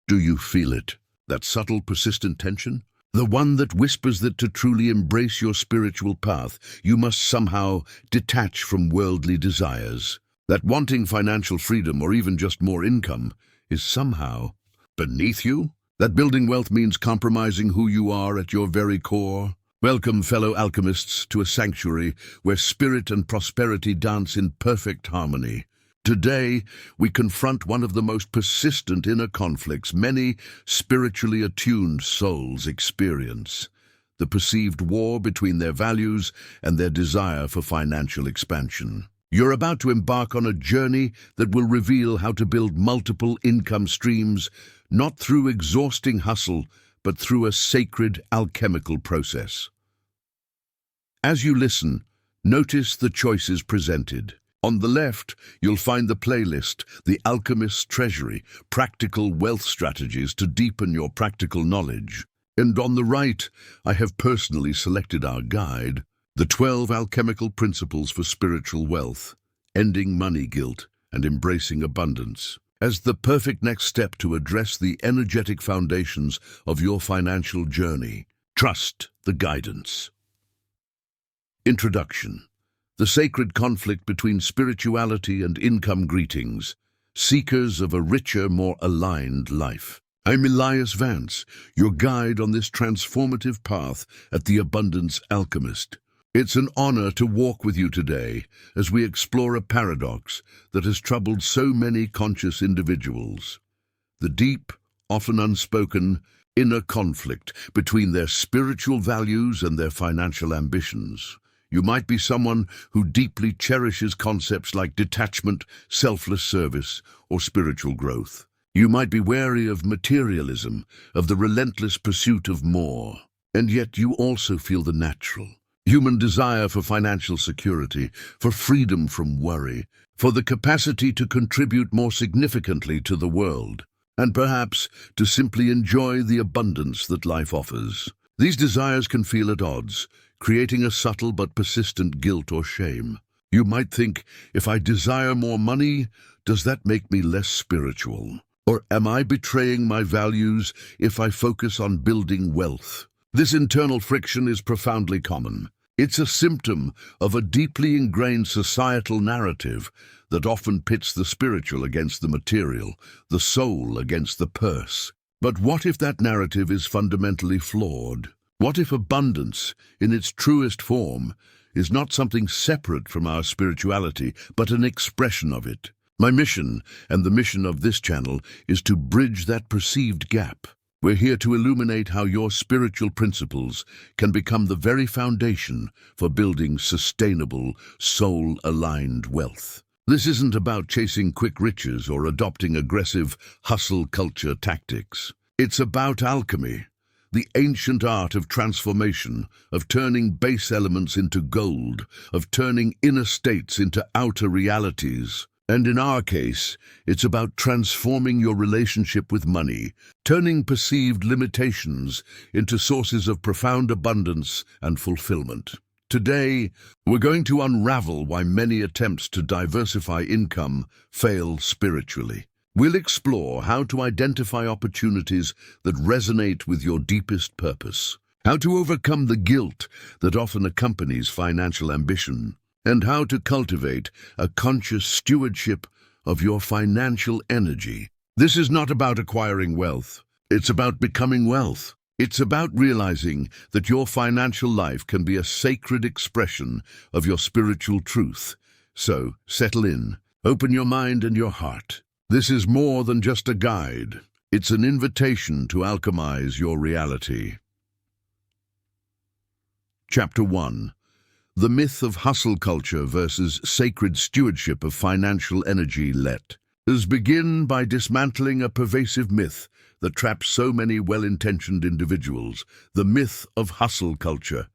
Do you feel it? That subtle, persistent tension? The one that whispers that to truly embrace your spiritual path, you must somehow detach from worldly desires. That wanting financial freedom or even just more income is somehow beneath you? That building wealth means compromising who you are at your very core? Welcome, fellow alchemists, to a sanctuary where spirit and prosperity dance in perfect harmony. Today, we confront one of the most persistent inner conflicts many spiritually attuned souls experience: the perceived war between their values and their desire for financial expansion. You're about to embark on a journey that will reveal how to build multiple income streams, not through exhausting hustle, but through a sacred alchemical process. As you listen, notice the choices presented. On the left, you'll find the playlist, The Alchemist's Treasury, Practical Wealth Strategies to Deepen Your Practical Knowledge. And on the right, I have personally selected our guide, The 12 Alchemical Principles for Spiritual Wealth, Ending Money Guilt and Embracing Abundance, as the perfect next step to address the energetic foundations of your financial journey. Trust the guidance. Introduction. The sacred conflict between spirituality and income. Greetings, seekers of a richer, more aligned life. I'm Elias Vance, your guide on this transformative path at the Abundance Alchemist. It's an honor to walk with you today as we explore a paradox that has troubled so many conscious individuals: the deep, often unspoken, inner conflict between their spiritual values and their financial ambitions. You might be someone who deeply cherishes concepts like detachment, selfless service, or spiritual growth. You might be wary of materialism, of the relentless pursuit of more. And yet you also feel the natural human desire for financial security, for freedom from worry, for the capacity to contribute more significantly to the world, and perhaps to simply enjoy the abundance that life offers. These desires can feel at odds, creating a subtle but persistent guilt or shame. You might think, if I desire more money, does that make me less spiritual? Or am I betraying my values if I focus on building wealth? This internal friction is profoundly common. It's a symptom of a deeply ingrained societal narrative that often pits the spiritual against the material, the soul against the purse. But what if that narrative is fundamentally flawed? What if abundance, in its truest form, is not something separate from our spirituality, but an expression of it? My mission, and the mission of this channel, is to bridge that perceived gap. We're here to illuminate how your spiritual principles can become the very foundation for building sustainable, soul-aligned wealth. This isn't about chasing quick riches or adopting aggressive hustle culture tactics. It's about alchemy, the ancient art of transformation, of turning base elements into gold, of turning inner states into outer realities. And in our case, it's about transforming your relationship with money, turning perceived limitations into sources of profound abundance and fulfillment. Today, we're going to unravel why many attempts to diversify income fail spiritually. We'll explore how to identify opportunities that resonate with your deepest purpose, how to overcome the guilt that often accompanies financial ambition, and how to cultivate a conscious stewardship of your financial energy. This is not about acquiring wealth. It's about becoming wealth. It's about realizing that your financial life can be a sacred expression of your spiritual truth. So, settle in, open your mind and your heart. This is more than just a guide. It's an invitation to alchemize your reality. Chapter 1. The Myth of Hustle Culture versus Sacred Stewardship of Financial Energy. Let's begin by dismantling a pervasive myth that traps so many well-intentioned individuals: the myth of hustle culture.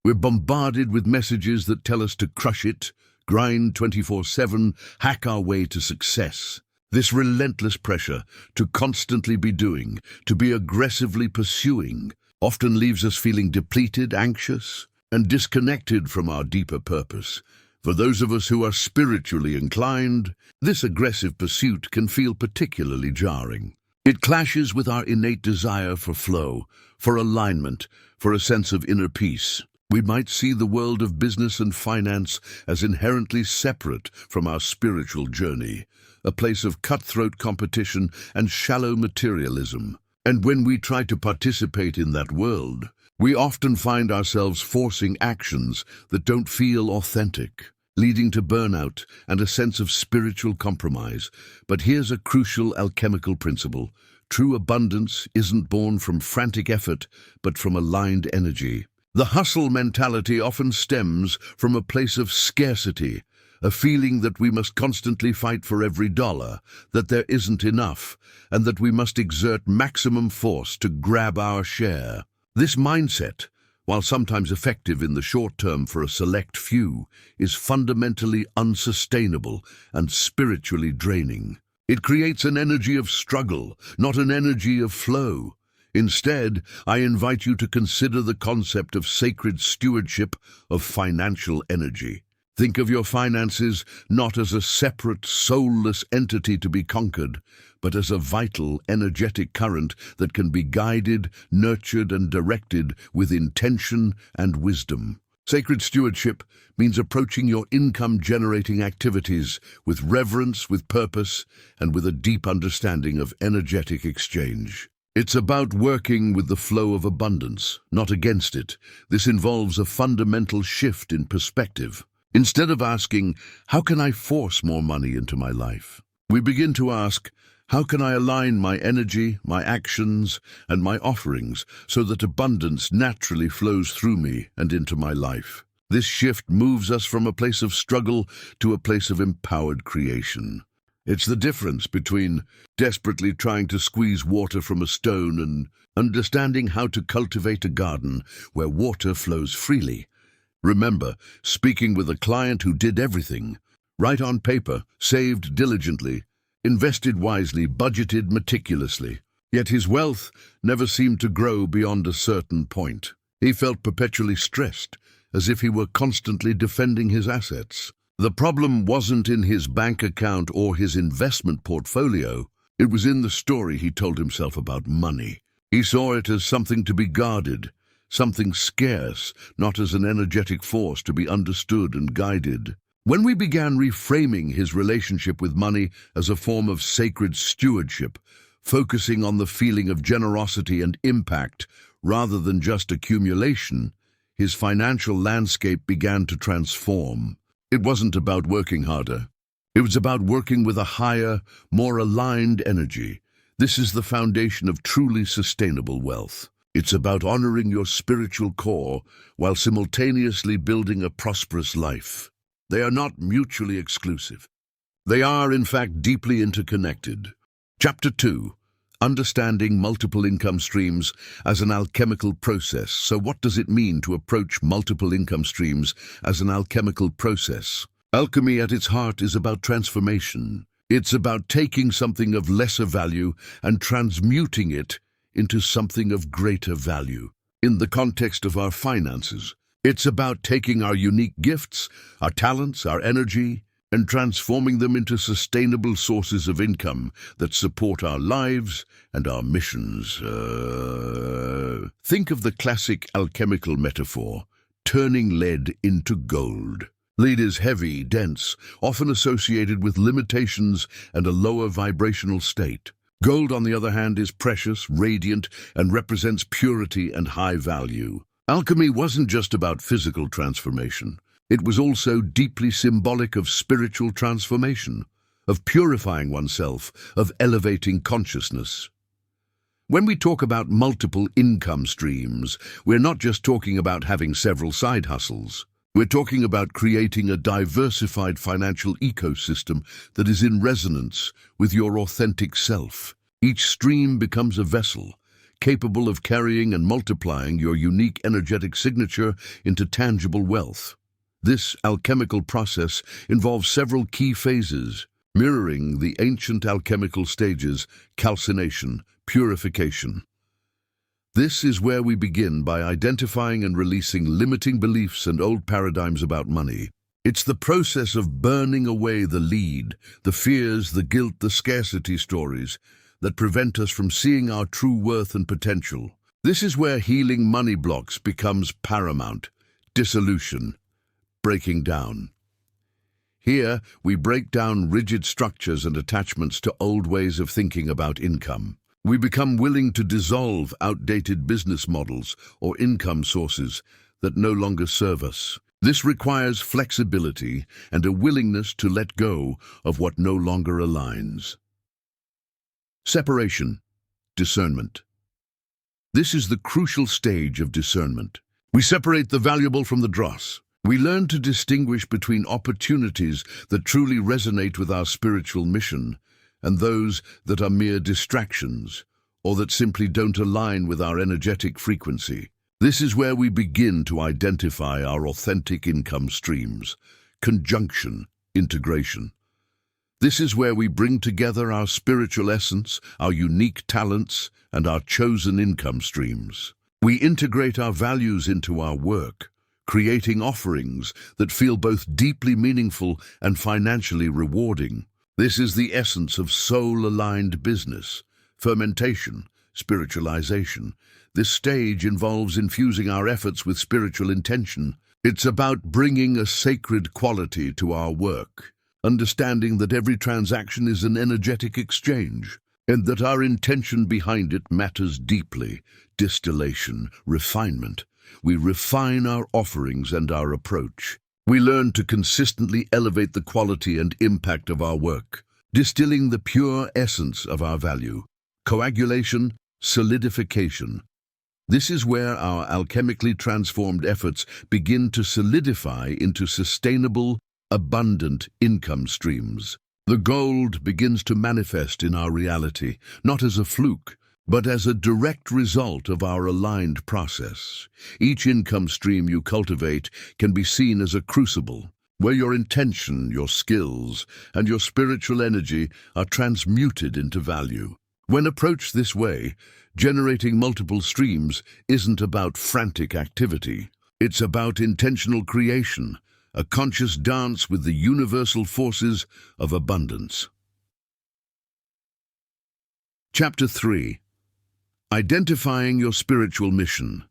We're bombarded with messages that tell us to crush it, grind 24/7, hack our way to success. This relentless pressure to constantly be doing, to be aggressively pursuing, often leaves us feeling depleted, anxious, and disconnected from our deeper purpose. For those of us who are spiritually inclined, this aggressive pursuit can feel particularly jarring. It clashes with our innate desire for flow, for alignment, for a sense of inner peace. We might see the world of business and finance as inherently separate from our spiritual journey, a place of cutthroat competition and shallow materialism. And when we try to participate in that world, we often find ourselves forcing actions that don't feel authentic, leading to burnout and a sense of spiritual compromise. But here's a crucial alchemical principle. True abundance isn't born from frantic effort, but from aligned energy. The hustle mentality often stems from a place of scarcity, a feeling that we must constantly fight for every dollar, that there isn't enough, and that we must exert maximum force to grab our share. This mindset, while sometimes effective in the short term for a select few, is fundamentally unsustainable and spiritually draining. It creates an energy of struggle, not an energy of flow. Instead, I invite you to consider the concept of sacred stewardship of financial energy. Think of your finances not as a separate, soulless entity to be conquered, but as a vital, energetic current that can be guided, nurtured, and directed with intention and wisdom. Sacred stewardship means approaching your income-generating activities with reverence, with purpose, and with a deep understanding of energetic exchange. It's about working with the flow of abundance, not against it. This involves a fundamental shift in perspective. Instead of asking, how can I force more money into my life? We begin to ask, how can I align my energy, my actions, and my offerings so that abundance naturally flows through me and into my life? This shift moves us from a place of struggle to a place of empowered creation. It's the difference between desperately trying to squeeze water from a stone and understanding how to cultivate a garden where water flows freely. Remember, speaking with a client who did everything, right on paper, saved diligently, invested wisely, budgeted meticulously. Yet his wealth never seemed to grow beyond a certain point. He felt perpetually stressed, as if he were constantly defending his assets. The problem wasn't in his bank account or his investment portfolio. It was in the story he told himself about money. He saw it as something to be guarded, something scarce, not as an energetic force to be understood and guided. When we began reframing his relationship with money as a form of sacred stewardship, focusing on the feeling of generosity and impact rather than just accumulation, his financial landscape began to transform. It wasn't about working harder. It was about working with a higher, more aligned energy. This is the foundation of truly sustainable wealth. It's about honoring your spiritual core while simultaneously building a prosperous life. They are not mutually exclusive. They are, in fact, deeply interconnected. Chapter 2. Understanding multiple income streams as an alchemical process. So what does it mean to approach multiple income streams as an alchemical process? Alchemy at its heart is about transformation. It's about taking something of lesser value and transmuting it into something of greater value. In the context of our finances, it's about taking our unique gifts, our talents, our energy, and transforming them into sustainable sources of income that support our lives and our missions. Think of the classic alchemical metaphor, turning lead into gold. Lead is heavy, dense, often associated with limitations and a lower vibrational state. Gold, on the other hand, is precious, radiant, and represents purity and high value. Alchemy wasn't just about physical transformation. It was also deeply symbolic of spiritual transformation, of purifying oneself, of elevating consciousness. When we talk about multiple income streams, we're not just talking about having several side hustles. We're talking about creating a diversified financial ecosystem that is in resonance with your authentic self. Each stream becomes a vessel, capable of carrying and multiplying your unique energetic signature into tangible wealth. This alchemical process involves several key phases, mirroring the ancient alchemical stages: calcination, purification. This is where we begin by identifying and releasing limiting beliefs and old paradigms about money. It's the process of burning away the lead, the fears, the guilt, the scarcity stories that prevent us from seeing our true worth and potential. This is where healing money blocks becomes paramount. Dissolution, breaking down. Here, we break down rigid structures and attachments to old ways of thinking about income. We become willing to dissolve outdated business models or income sources that no longer serve us. This requires flexibility and a willingness to let go of what no longer aligns. Separation, discernment. This is the crucial stage of discernment. We separate the valuable from the dross. We learn to distinguish between opportunities that truly resonate with our spiritual mission and those that are mere distractions or that simply don't align with our energetic frequency. This is where we begin to identify our authentic income streams. Conjunction, integration. This is where we bring together our spiritual essence, our unique talents, and our chosen income streams. We integrate our values into our work, creating offerings that feel both deeply meaningful and financially rewarding. This is the essence of soul-aligned business, fermentation, spiritualization. This stage involves infusing our efforts with spiritual intention. It's about bringing a sacred quality to our work, understanding that every transaction is an energetic exchange, and that our intention behind it matters deeply. Distillation, refinement. We refine our offerings and our approach. We learn to consistently elevate the quality and impact of our work, distilling the pure essence of our value. Coagulation, solidification. This is where our alchemically transformed efforts begin to solidify into sustainable, abundant income streams. The gold begins to manifest in our reality, not as a fluke, but as a direct result of our aligned process. Each income stream you cultivate can be seen as a crucible, where your intention, your skills, and your spiritual energy are transmuted into value. When approached this way, generating multiple streams isn't about frantic activity. It's about intentional creation, a conscious dance with the universal forces of abundance. Chapter 3. Identifying your spiritual mission.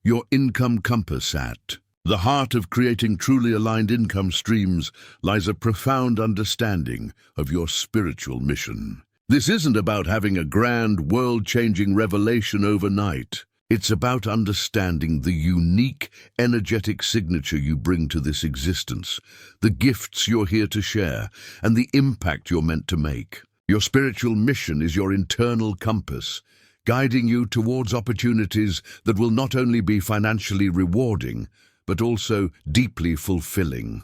Your income compass. At the heart of creating truly aligned income streams lies a profound understanding of your spiritual mission. This isn't about having a grand, world-changing revelation overnight. It's about understanding the unique, energetic signature you bring to this existence, the gifts you're here to share, and the impact you're meant to make. Your spiritual mission is your internal compass, guiding you towards opportunities that will not only be financially rewarding, but also deeply fulfilling.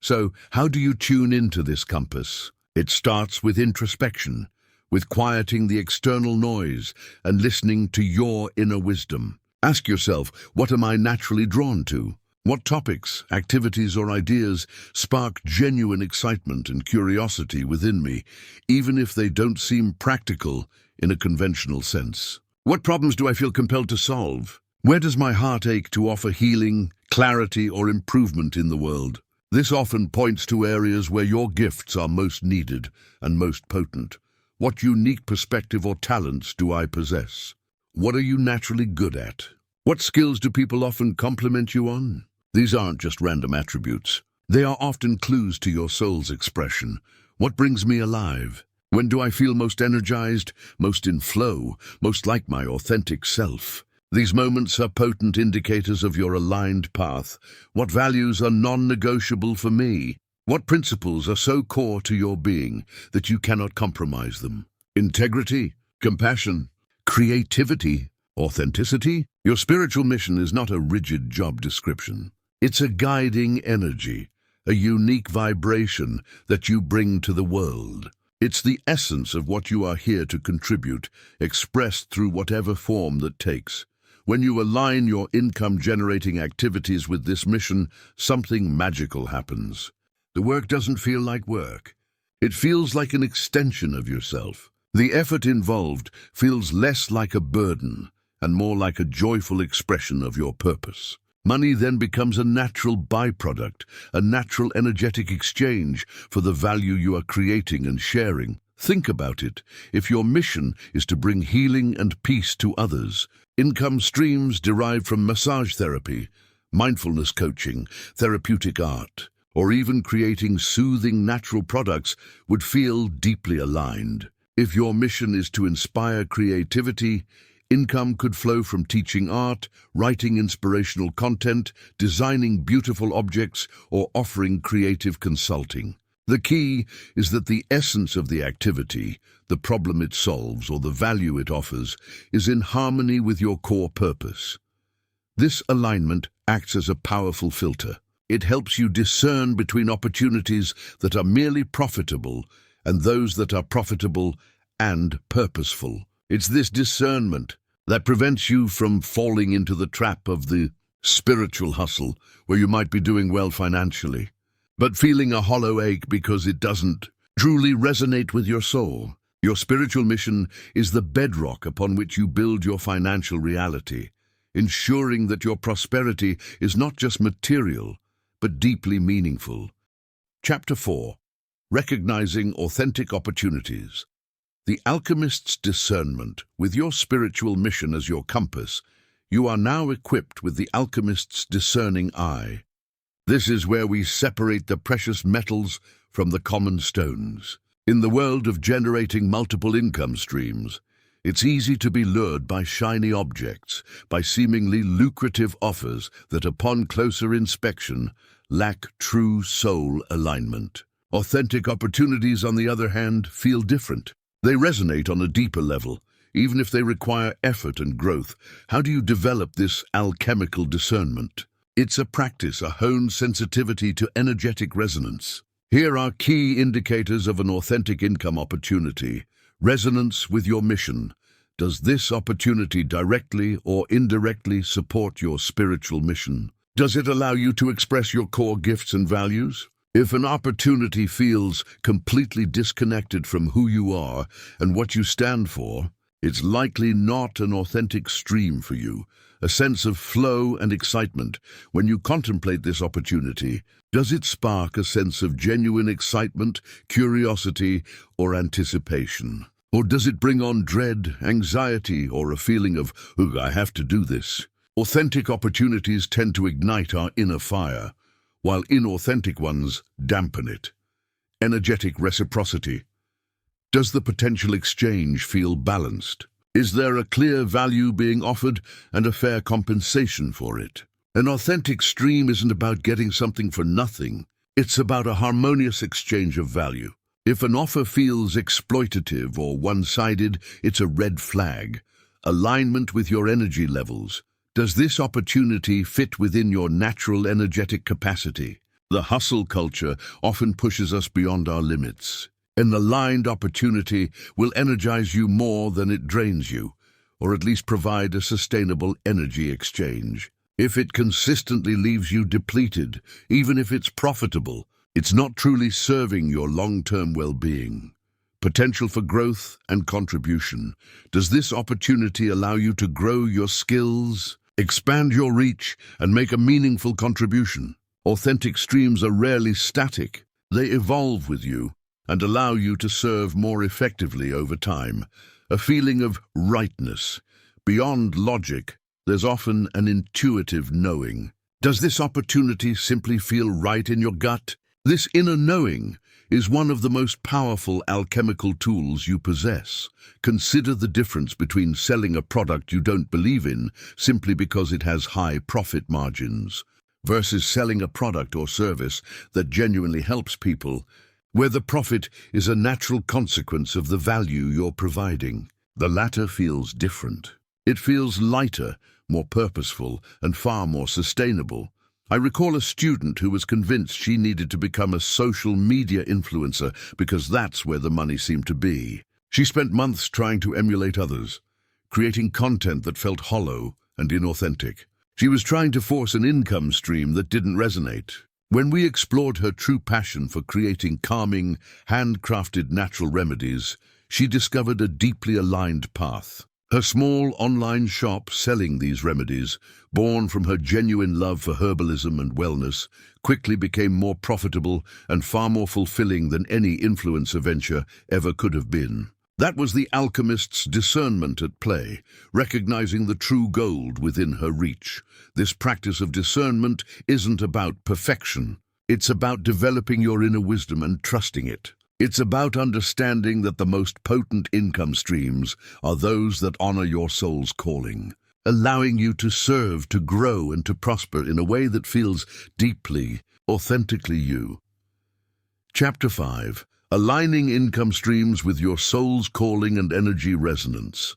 So, how do you tune into this compass? It starts with introspection, with quieting the external noise and listening to your inner wisdom. Ask yourself, what am I naturally drawn to? What topics, activities, or ideas spark genuine excitement and curiosity within me, even if they don't seem practical in a conventional sense? What problems do I feel compelled to solve? Where does my heart ache to offer healing, clarity, or improvement in the world? This often points to areas where your gifts are most needed and most potent. What unique perspective or talents do I possess? What are you naturally good at? What skills do people often compliment you on? These aren't just random attributes. They are often clues to your soul's expression. What brings me alive? When do I feel most energized, most in flow, most like my authentic self? These moments are potent indicators of your aligned path. What values are non-negotiable for me? What principles are so core to your being that you cannot compromise them? Integrity, compassion, creativity, authenticity. Your spiritual mission is not a rigid job description. It's a guiding energy, a unique vibration that you bring to the world. It's the essence of what you are here to contribute, expressed through whatever form that takes. When you align your income-generating activities with this mission, something magical happens. The work doesn't feel like work. It feels like an extension of yourself. The effort involved feels less like a burden and more like a joyful expression of your purpose. Money then becomes a natural byproduct, a natural energetic exchange for the value you are creating and sharing. Think about it. If your mission is to bring healing and peace to others, income streams derived from massage therapy, mindfulness coaching, therapeutic art, or even creating soothing natural products would feel deeply aligned. If your mission is to inspire creativity, income could flow from teaching art, writing inspirational content, designing beautiful objects, or offering creative consulting. The key is that the essence of the activity, the problem it solves, or the value it offers, is in harmony with your core purpose. This alignment acts as a powerful filter. It helps you discern between opportunities that are merely profitable and those that are profitable and purposeful. It's this discernment that prevents you from falling into the trap of the spiritual hustle, where you might be doing well financially, but feeling a hollow ache because it doesn't truly resonate with your soul. Your spiritual mission is the bedrock upon which you build your financial reality, ensuring that your prosperity is not just material, but deeply meaningful. Chapter 4. Recognizing Authentic Opportunities. The Alchemist's discernment. With your spiritual mission as your compass, you are now equipped with the Alchemist's discerning eye. This is where we separate the precious metals from the common stones. In the world of generating multiple income streams, it's easy to be lured by shiny objects, by seemingly lucrative offers that, upon closer inspection, lack true soul alignment. Authentic opportunities, on the other hand, feel different. They resonate on a deeper level, even if they require effort and growth. How do you develop this alchemical discernment? It's a practice, a honed sensitivity to energetic resonance. Here are key indicators of an authentic income opportunity. Resonance with your mission. Does this opportunity directly or indirectly support your spiritual mission? Does it allow you to express your core gifts and values? If an opportunity feels completely disconnected from who you are and what you stand for, it's likely not an authentic stream for you. A sense of flow and excitement. When you contemplate this opportunity, does it spark a sense of genuine excitement, curiosity, or anticipation? Or does it bring on dread, anxiety, or a feeling of, "Ugh, I have to do this"? Authentic opportunities tend to ignite our inner fire, while inauthentic ones dampen it. Energetic reciprocity. Does the potential exchange feel balanced? Is there a clear value being offered and a fair compensation for it? An authentic stream isn't about getting something for nothing. It's about a harmonious exchange of value. If an offer feels exploitative or one-sided, it's a red flag. Alignment with your energy levels. Does this opportunity fit within your natural energetic capacity? The hustle culture often pushes us beyond our limits. An aligned opportunity will energize you more than it drains you, or at least provide a sustainable energy exchange. If it consistently leaves you depleted, even if it's profitable, it's not truly serving your long-term well-being. Potential for growth and contribution. Does this opportunity allow you to grow your skills, expand your reach, and make a meaningful contribution? Authentic streams are rarely static. They evolve with you and allow you to serve more effectively over time. A feeling of rightness. Beyond logic, there's often an intuitive knowing. Does this opportunity simply feel right in your gut? This inner knowing is one of the most powerful alchemical tools you possess. Consider the difference between selling a product you don't believe in simply because it has high profit margins, versus selling a product or service that genuinely helps people, where the profit is a natural consequence of the value you're providing. The latter feels different. It feels lighter, more purposeful, and far more sustainable. I recall a student who was convinced she needed to become a social media influencer because that's where the money seemed to be. She spent months trying to emulate others, creating content that felt hollow and inauthentic. She was trying to force an income stream that didn't resonate. When we explored her true passion for creating calming, handcrafted natural remedies, she discovered a deeply aligned path. Her small online shop selling these remedies, born from her genuine love for herbalism and wellness, quickly became more profitable and far more fulfilling than any influencer venture ever could have been. That was the alchemist's discernment at play, recognizing the true gold within her reach. This practice of discernment isn't about perfection. It's about developing your inner wisdom and trusting it. It's about understanding that the most potent income streams are those that honor your soul's calling, allowing you to serve, to grow, and to prosper in a way that feels deeply, authentically you. Chapter 5. Aligning income streams with your soul's calling and energy resonance.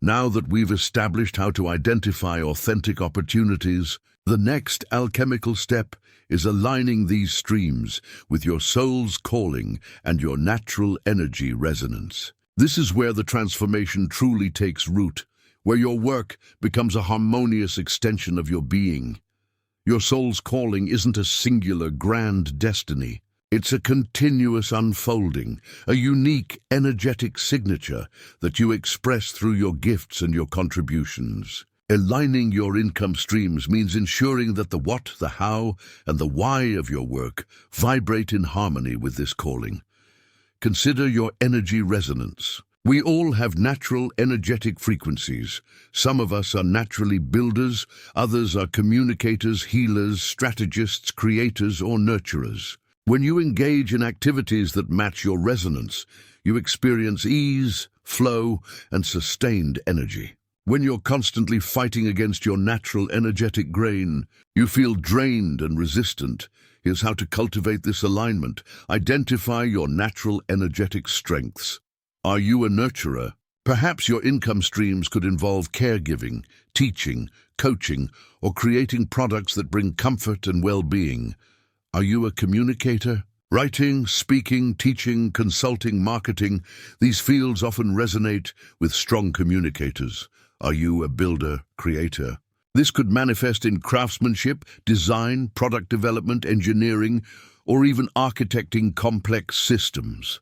Now that we've established how to identify authentic opportunities, the next alchemical step is aligning these streams with your soul's calling and your natural energy resonance. This is where the transformation truly takes root, where your work becomes a harmonious extension of your being. Your soul's calling isn't a singular grand destiny. It's a continuous unfolding, a unique energetic signature that you express through your gifts and your contributions. Aligning your income streams means ensuring that the what, the how, and the why of your work vibrate in harmony with this calling. Consider your energy resonance. We all have natural energetic frequencies. Some of us are naturally builders, others are communicators, healers, strategists, creators, or nurturers. When you engage in activities that match your resonance, you experience ease, flow, and sustained energy. When you're constantly fighting against your natural energetic grain, you feel drained and resistant. Here's how to cultivate this alignment. Identify your natural energetic strengths. Are you a nurturer? Perhaps your income streams could involve caregiving, teaching, coaching, or creating products that bring comfort and well-being. Are you a communicator? Writing, speaking, teaching, consulting, marketing, these fields often resonate with strong communicators. Are you a builder, creator? This could manifest in craftsmanship, design, product development, engineering, or even architecting complex systems.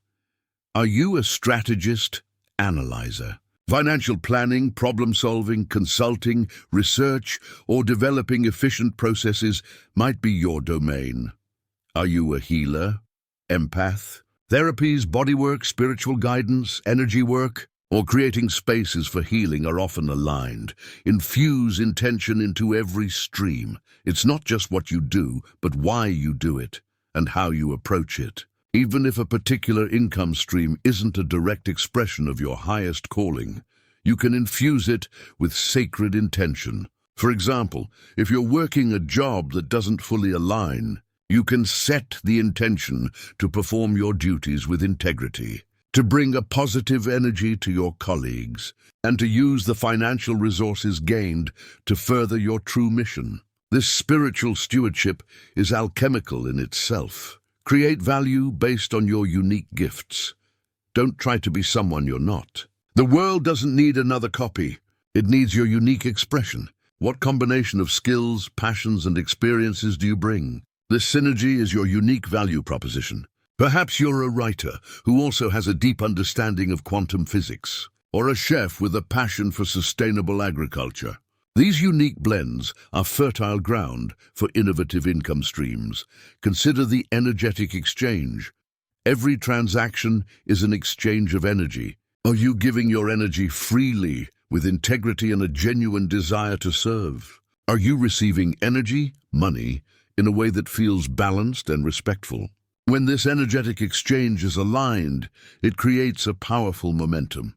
Are you a strategist, analyzer? Financial planning, problem-solving, consulting, research, or developing efficient processes might be your domain. Are you a healer, empath? Therapies, bodywork, spiritual guidance, energy work, or creating spaces for healing are often aligned. Infuse intention into every stream. It's not just what you do, but why you do it and how you approach it. Even if a particular income stream isn't a direct expression of your highest calling, you can infuse it with sacred intention. For example, if you're working a job that doesn't fully align, you can set the intention to perform your duties with integrity, to bring a positive energy to your colleagues, and to use the financial resources gained to further your true mission. This spiritual stewardship is alchemical in itself. Create value based on your unique gifts. Don't try to be someone you're not. The world doesn't need another copy. It needs your unique expression. What combination of skills, passions, and experiences do you bring? This synergy is your unique value proposition. Perhaps you're a writer who also has a deep understanding of quantum physics, or a chef with a passion for sustainable agriculture. These unique blends are fertile ground for innovative income streams. Consider the energetic exchange. Every transaction is an exchange of energy. Are you giving your energy freely, with integrity and a genuine desire to serve? Are you receiving energy, money, in a way that feels balanced and respectful? When this energetic exchange is aligned, it creates a powerful momentum.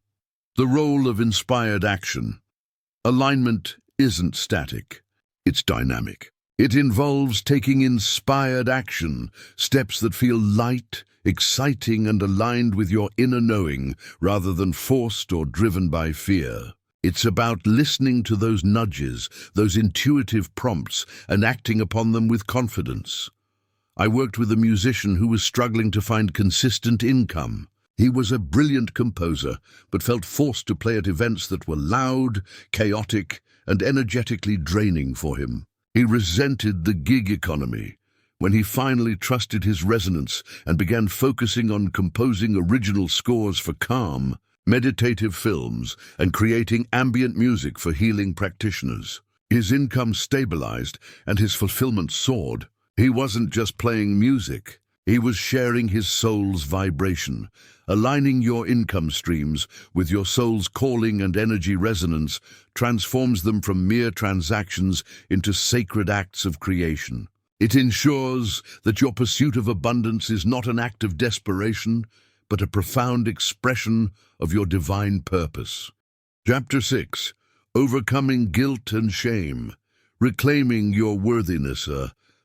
The role of inspired action. Alignment isn't static, it's dynamic. It involves taking inspired action, steps that feel light, exciting, and aligned with your inner knowing, rather than forced or driven by fear. It's about listening to those nudges, those intuitive prompts, and acting upon them with confidence. I worked with a musician who was struggling to find consistent income. He was a brilliant composer, but felt forced to play at events that were loud, chaotic, and energetically draining for him. He resented the gig economy. When he finally trusted his resonance and began focusing on composing original scores for calm, meditative films, and creating ambient music for healing practitioners. His income stabilized and his fulfillment soared. He wasn't just playing music. He was sharing his soul's vibration. Aligning your income streams with your soul's calling and energy resonance transforms them from mere transactions into sacred acts of creation. It ensures that your pursuit of abundance is not an act of desperation, but a profound expression of your divine purpose. Chapter 6. Overcoming Guilt and Shame. Reclaiming your worthiness.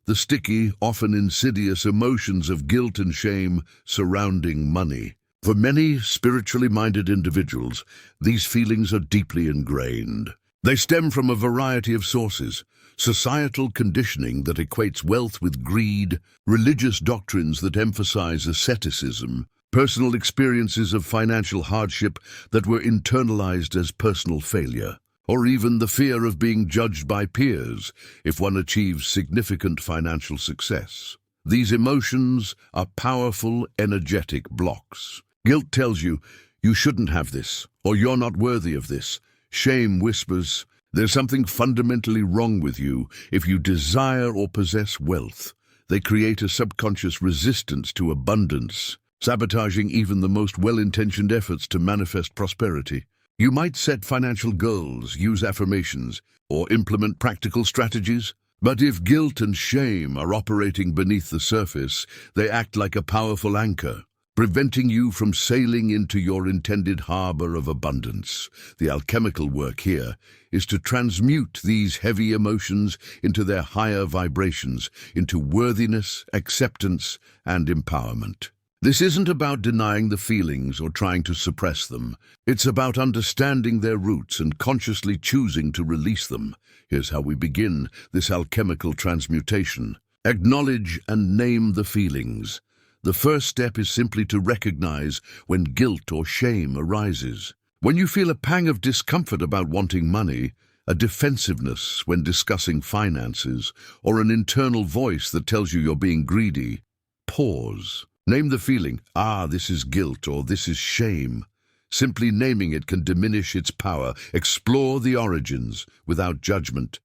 The sticky, often insidious emotions of guilt and shame surrounding money. For many spiritually minded individuals, these feelings are deeply ingrained. They stem from a variety of sources: societal conditioning that equates wealth with greed, religious doctrines that emphasize asceticism, personal experiences of financial hardship that were internalized as personal failure, or even the fear of being judged by peers if one achieves significant financial success. These emotions are powerful, energetic blocks. Guilt tells you, you shouldn't have this, or you're not worthy of this. Shame whispers, there's something fundamentally wrong with you if you desire or possess wealth. They create a subconscious resistance to abundance, sabotaging even the most well-intentioned efforts to manifest prosperity. You might set financial goals, use affirmations, or implement practical strategies, but if guilt and shame are operating beneath the surface, they act like a powerful anchor, preventing you from sailing into your intended harbor of abundance. The alchemical work here is to transmute these heavy emotions into their higher vibrations, into worthiness, acceptance, and empowerment. This isn't about denying the feelings or trying to suppress them. It's about understanding their roots and consciously choosing to release them. Here's how we begin this alchemical transmutation. Acknowledge and name the feelings. The first step is simply to recognize when guilt or shame arises. When you feel a pang of discomfort about wanting money, a defensiveness when discussing finances, or an internal voice that tells you you're being greedy, pause. Name the feeling. This is guilt or this is shame. Simply naming it can diminish its power. Explore the origins without judgment.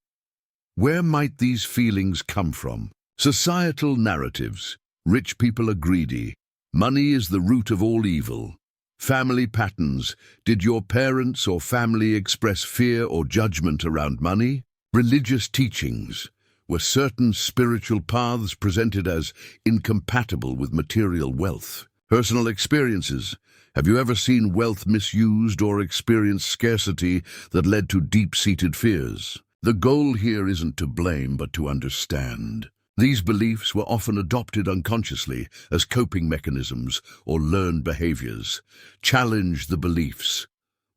Where might these feelings come from? Societal narratives. Rich people are greedy. Money is the root of all evil. Family patterns. Did your parents or family express fear or judgment around money? Religious teachings. Were certain spiritual paths presented as incompatible with material wealth? Personal experiences. Have you ever seen wealth misused or experienced scarcity that led to deep-seated fears? The goal here isn't to blame, but to understand. These beliefs were often adopted unconsciously as coping mechanisms or learned behaviors. Challenge the beliefs.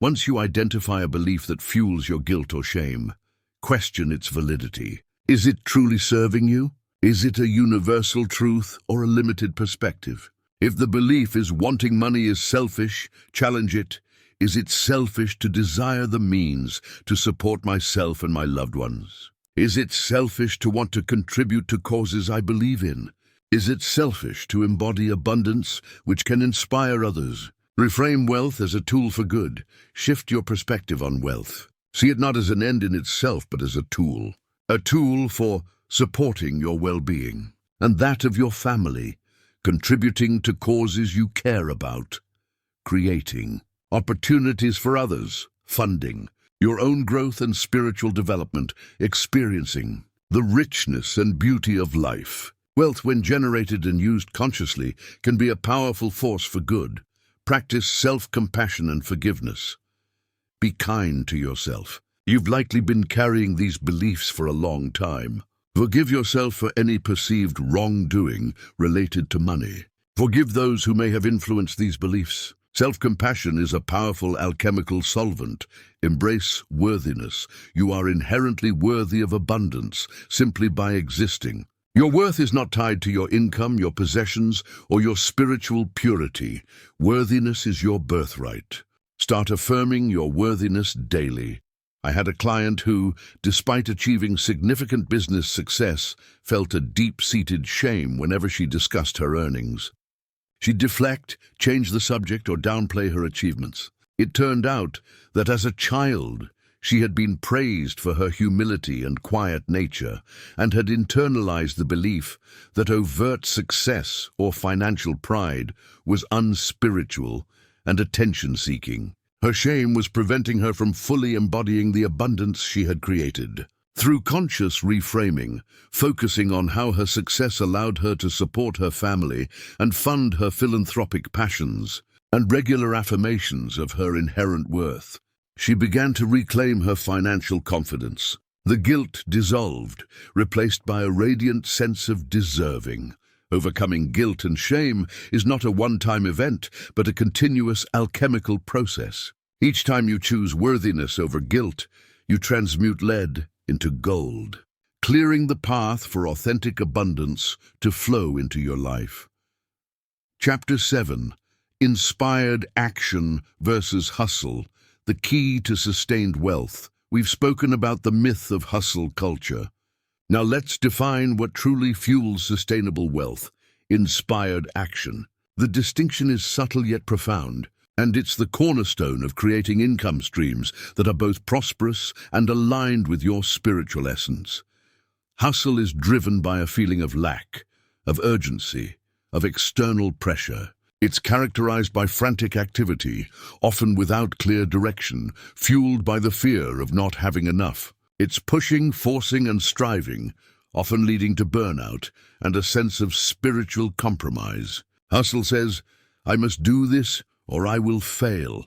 Once you identify a belief that fuels your guilt or shame, question its validity. Is it truly serving you? Is it a universal truth or a limited perspective? If the belief is wanting money is selfish, challenge it. Is it selfish to desire the means to support myself and my loved ones? Is it selfish to want to contribute to causes I believe in? Is it selfish to embody abundance which can inspire others? Reframe wealth as a tool for good. Shift your perspective on wealth. See it not as an end in itself, but as a tool. A tool for supporting your well-being and that of your family, contributing to causes you care about, creating opportunities for others, funding your own growth and spiritual development, experiencing the richness and beauty of life. Wealth, when generated and used consciously, can be a powerful force for good. Practice self-compassion and forgiveness. Be kind to yourself. You've likely been carrying these beliefs for a long time. Forgive yourself for any perceived wrongdoing related to money. Forgive those who may have influenced these beliefs. Self-compassion is a powerful alchemical solvent. Embrace worthiness. You are inherently worthy of abundance simply by existing. Your worth is not tied to your income, your possessions, or your spiritual purity. Worthiness is your birthright. Start affirming your worthiness daily. I had a client who, despite achieving significant business success, felt a deep-seated shame whenever she discussed her earnings. She'd deflect, change the subject, or downplay her achievements. It turned out that as a child, she had been praised for her humility and quiet nature, and had internalized the belief that overt success or financial pride was unspiritual and attention-seeking. Her shame was preventing her from fully embodying the abundance she had created. Through conscious reframing, focusing on how her success allowed her to support her family and fund her philanthropic passions, and regular affirmations of her inherent worth, she began to reclaim her financial confidence. The guilt dissolved, replaced by a radiant sense of deserving. Overcoming guilt and shame is not a one-time event, but a continuous alchemical process. Each time you choose worthiness over guilt, you transmute lead into gold, clearing the path for authentic abundance to flow into your life. Chapter 7. Inspired Action versus Hustle, the key to sustained wealth. We've spoken about the myth of hustle culture. Now let's define what truly fuels sustainable wealth: inspired action. The distinction is subtle yet profound, and it's the cornerstone of creating income streams that are both prosperous and aligned with your spiritual essence. Hustle is driven by a feeling of lack, of urgency, of external pressure. It's characterized by frantic activity, often without clear direction, fueled by the fear of not having enough. It's pushing, forcing, and striving, often leading to burnout and a sense of spiritual compromise. Hustle says, "I must do this or I will fail."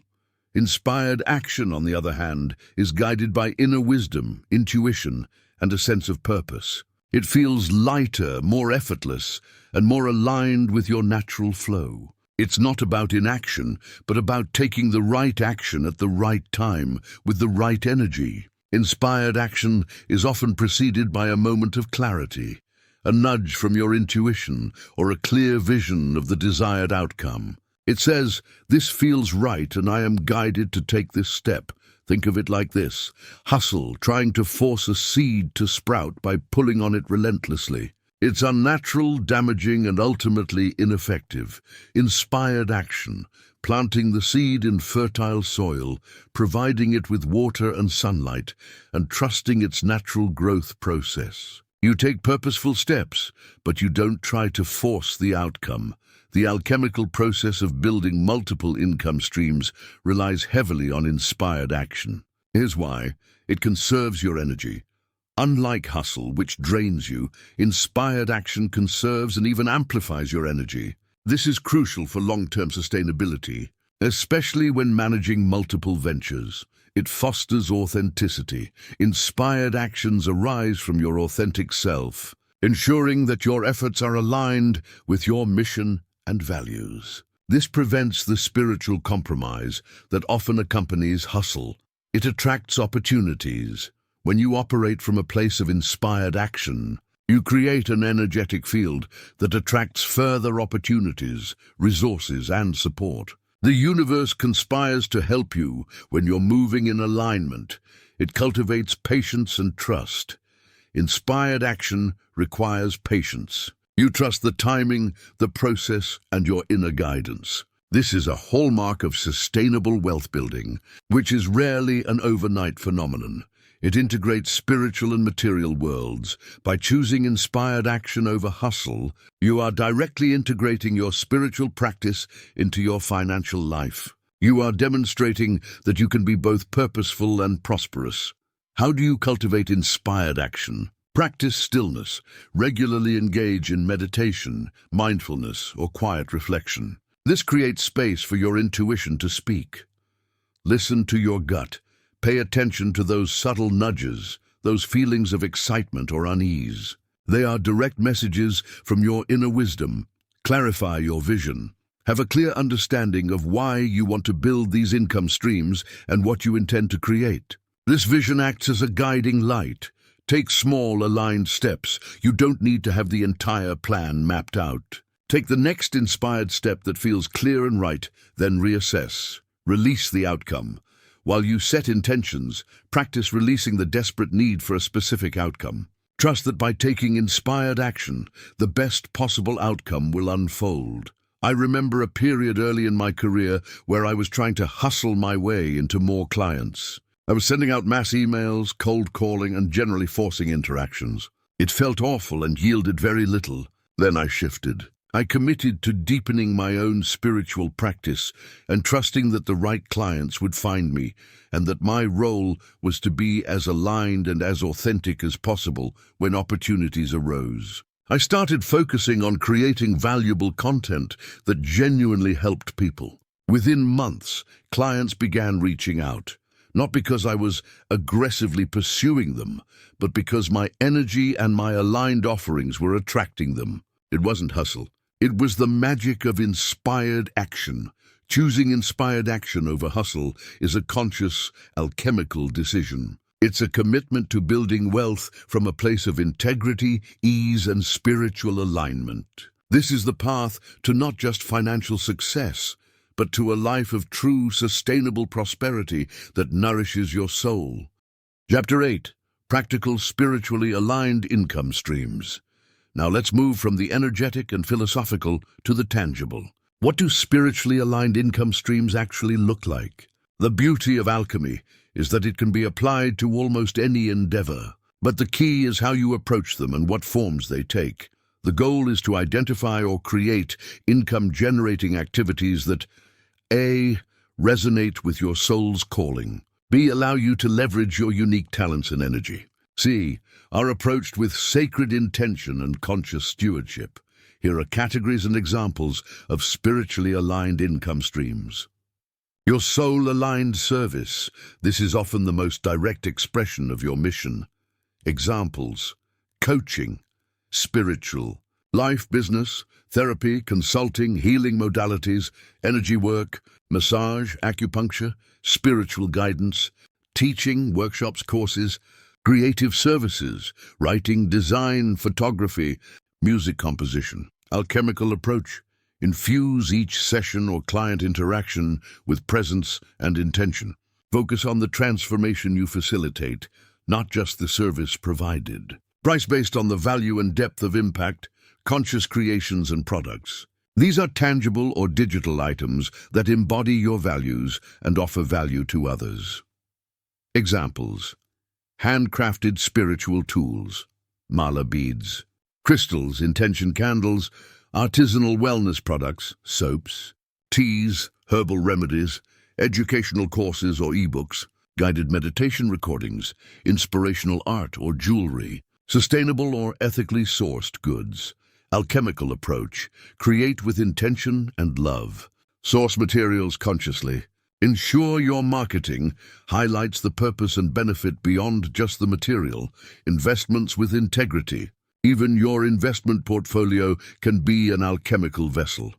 Inspired action, on the other hand, is guided by inner wisdom, intuition, and a sense of purpose. It feels lighter, more effortless, and more aligned with your natural flow. It's not about inaction, but about taking the right action at the right time, with the right energy. Inspired action is often preceded by a moment of clarity, a nudge from your intuition, or a clear vision of the desired outcome. It says, "This feels right and I am guided to take this step." Think of it like this: hustle, trying to force a seed to sprout by pulling on it relentlessly. It's unnatural, damaging, and ultimately ineffective. Inspired action, planting the seed in fertile soil, providing it with water and sunlight, and trusting its natural growth process. You take purposeful steps, but you don't try to force the outcome. The alchemical process of building multiple income streams relies heavily on inspired action. Here's why: it conserves your energy. Unlike hustle, which drains you, inspired action conserves and even amplifies your energy. This is crucial for long-term sustainability, especially when managing multiple ventures. It fosters authenticity. Inspired actions arise from your authentic self, ensuring that your efforts are aligned with your mission and values. This prevents the spiritual compromise that often accompanies hustle. It attracts opportunities. When you operate from a place of inspired action, you create an energetic field that attracts further opportunities, resources, and support. The universe conspires to help you when you're moving in alignment. It cultivates patience and trust. Inspired action requires patience. You trust the timing, the process, and your inner guidance. This is a hallmark of sustainable wealth building, which is rarely an overnight phenomenon. It integrates spiritual and material worlds. By choosing inspired action over hustle, you are directly integrating your spiritual practice into your financial life. You are demonstrating that you can be both purposeful and prosperous. How do you cultivate inspired action? Practice stillness. Regularly engage in meditation, mindfulness, or quiet reflection. This creates space for your intuition to speak. Listen to your gut. Pay attention to those subtle nudges, those feelings of excitement or unease. They are direct messages from your inner wisdom. Clarify your vision. Have a clear understanding of why you want to build these income streams and what you intend to create. This vision acts as a guiding light. Take small, aligned steps. You don't need to have the entire plan mapped out. Take the next inspired step that feels clear and right, then reassess. Release the outcome. While you set intentions, practice releasing the desperate need for a specific outcome. Trust that by taking inspired action, the best possible outcome will unfold. I remember a period early in my career where I was trying to hustle my way into more clients. I was sending out mass emails, cold calling, and generally forcing interactions. It felt awful and yielded very little. Then I shifted. I committed to deepening my own spiritual practice and trusting that the right clients would find me, and that my role was to be as aligned and as authentic as possible when opportunities arose. I started focusing on creating valuable content that genuinely helped people. Within months, clients began reaching out, not because I was aggressively pursuing them, but because my energy and my aligned offerings were attracting them. It wasn't hustle. It was the magic of inspired action. Choosing inspired action over hustle is a conscious, alchemical decision. It's a commitment to building wealth from a place of integrity, ease, and spiritual alignment. This is the path to not just financial success, but to a life of true, sustainable prosperity that nourishes your soul. Chapter 8. Practical, spiritually aligned income streams. Now let's move from the energetic and philosophical to the tangible. What do spiritually aligned income streams actually look like? The beauty of alchemy is that it can be applied to almost any endeavor, but the key is how you approach them and what forms they take. The goal is to identify or create income-generating activities that A. resonate with your soul's calling, B. allow you to leverage your unique talents and energy, C. are approached with sacred intention and conscious stewardship. Here are categories and examples of spiritually aligned income streams. Your soul-aligned service. This is often the most direct expression of your mission. Examples: coaching, spiritual, life, business, therapy, consulting, healing modalities, energy work, massage, acupuncture, spiritual guidance, teaching, workshops, courses, creative services, writing, design, photography, music composition. Alchemical approach. Infuse each session or client interaction with presence and intention. Focus on the transformation you facilitate, not just the service provided. Price based on the value and depth of impact, conscious creations and products. These are tangible or digital items that embody your values and offer value to others. Examples: handcrafted spiritual tools, mala beads, crystals, intention candles, artisanal wellness products, soaps, teas, herbal remedies, educational courses or ebooks, guided meditation recordings, inspirational art or jewelry, sustainable or ethically sourced goods. Alchemical approach. Create with intention and love. Source materials consciously. Ensure your marketing highlights the purpose and benefit beyond just the material. Investments with integrity. Even your investment portfolio can be an alchemical vessel.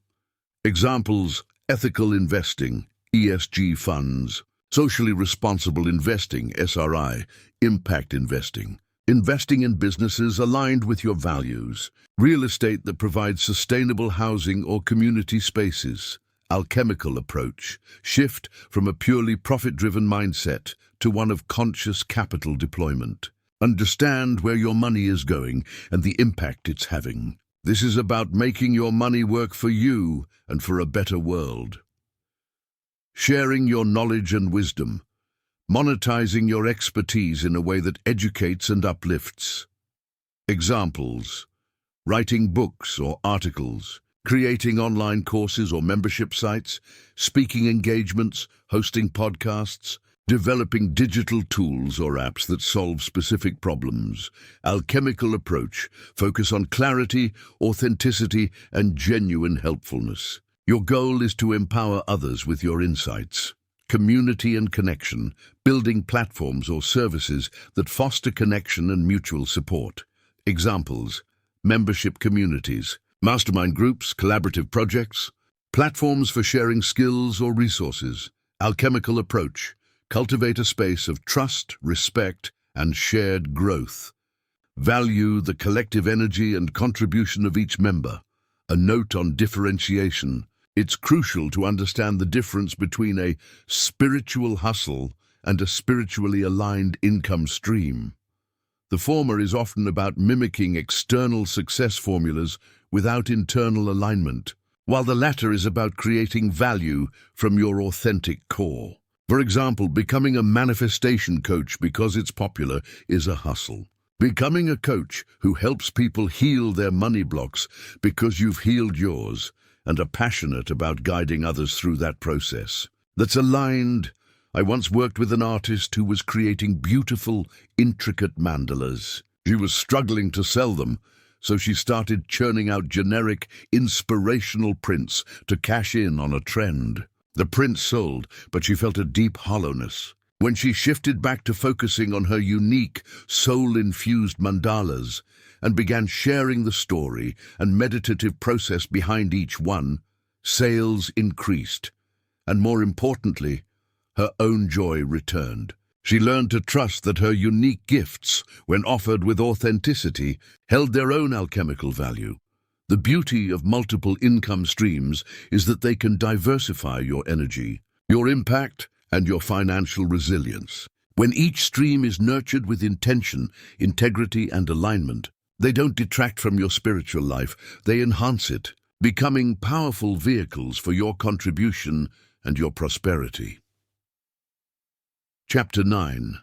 Examples: ethical investing, ESG funds, socially responsible investing, SRI, impact investing, investing in businesses aligned with your values, real estate that provides sustainable housing or community spaces. Alchemical approach. Shift from a purely profit-driven mindset to one of conscious capital deployment. Understand where your money is going and the impact it's having. This is about making your money work for you and for a better world. Sharing your knowledge and wisdom. Monetizing your expertise in a way that educates and uplifts. Examples: writing books or articles, creating online courses or membership sites, speaking engagements, hosting podcasts, developing digital tools or apps that solve specific problems. Alchemical approach. Focus on clarity, authenticity, and genuine helpfulness. Your goal is to empower others with your insights. Community and connection. Building platforms or services that foster connection and mutual support. Examples: membership communities, mastermind groups, collaborative projects, platforms for sharing skills or resources. Alchemical approach. Cultivate a space of trust, respect, and shared growth. Value the collective energy and contribution of each member. A note on differentiation. It's crucial to understand the difference between a spiritual hustle and a spiritually aligned income stream. The former is often about mimicking external success formulas without internal alignment. while the latter is about creating value from your authentic core. For example, becoming a manifestation coach because it's popular is a hustle. Becoming a coach who helps people heal their money blocks because you've healed yours and are passionate about guiding others through that process. That's aligned. I once worked with an artist who was creating beautiful, intricate mandalas. She was struggling to sell them, so she started churning out generic, inspirational prints to cash in on a trend. The prints sold, but she felt a deep hollowness. When she shifted back to focusing on her unique, soul-infused mandalas and began sharing the story and meditative process behind each one, sales increased, and more importantly, her own joy returned. She learned to trust that her unique gifts, when offered with authenticity, held their own alchemical value. The beauty of multiple income streams is that they can diversify your energy, your impact, and your financial resilience. When each stream is nurtured with intention, integrity, and alignment, they don't detract from your spiritual life, they enhance it, becoming powerful vehicles for your contribution and your prosperity. Chapter 9.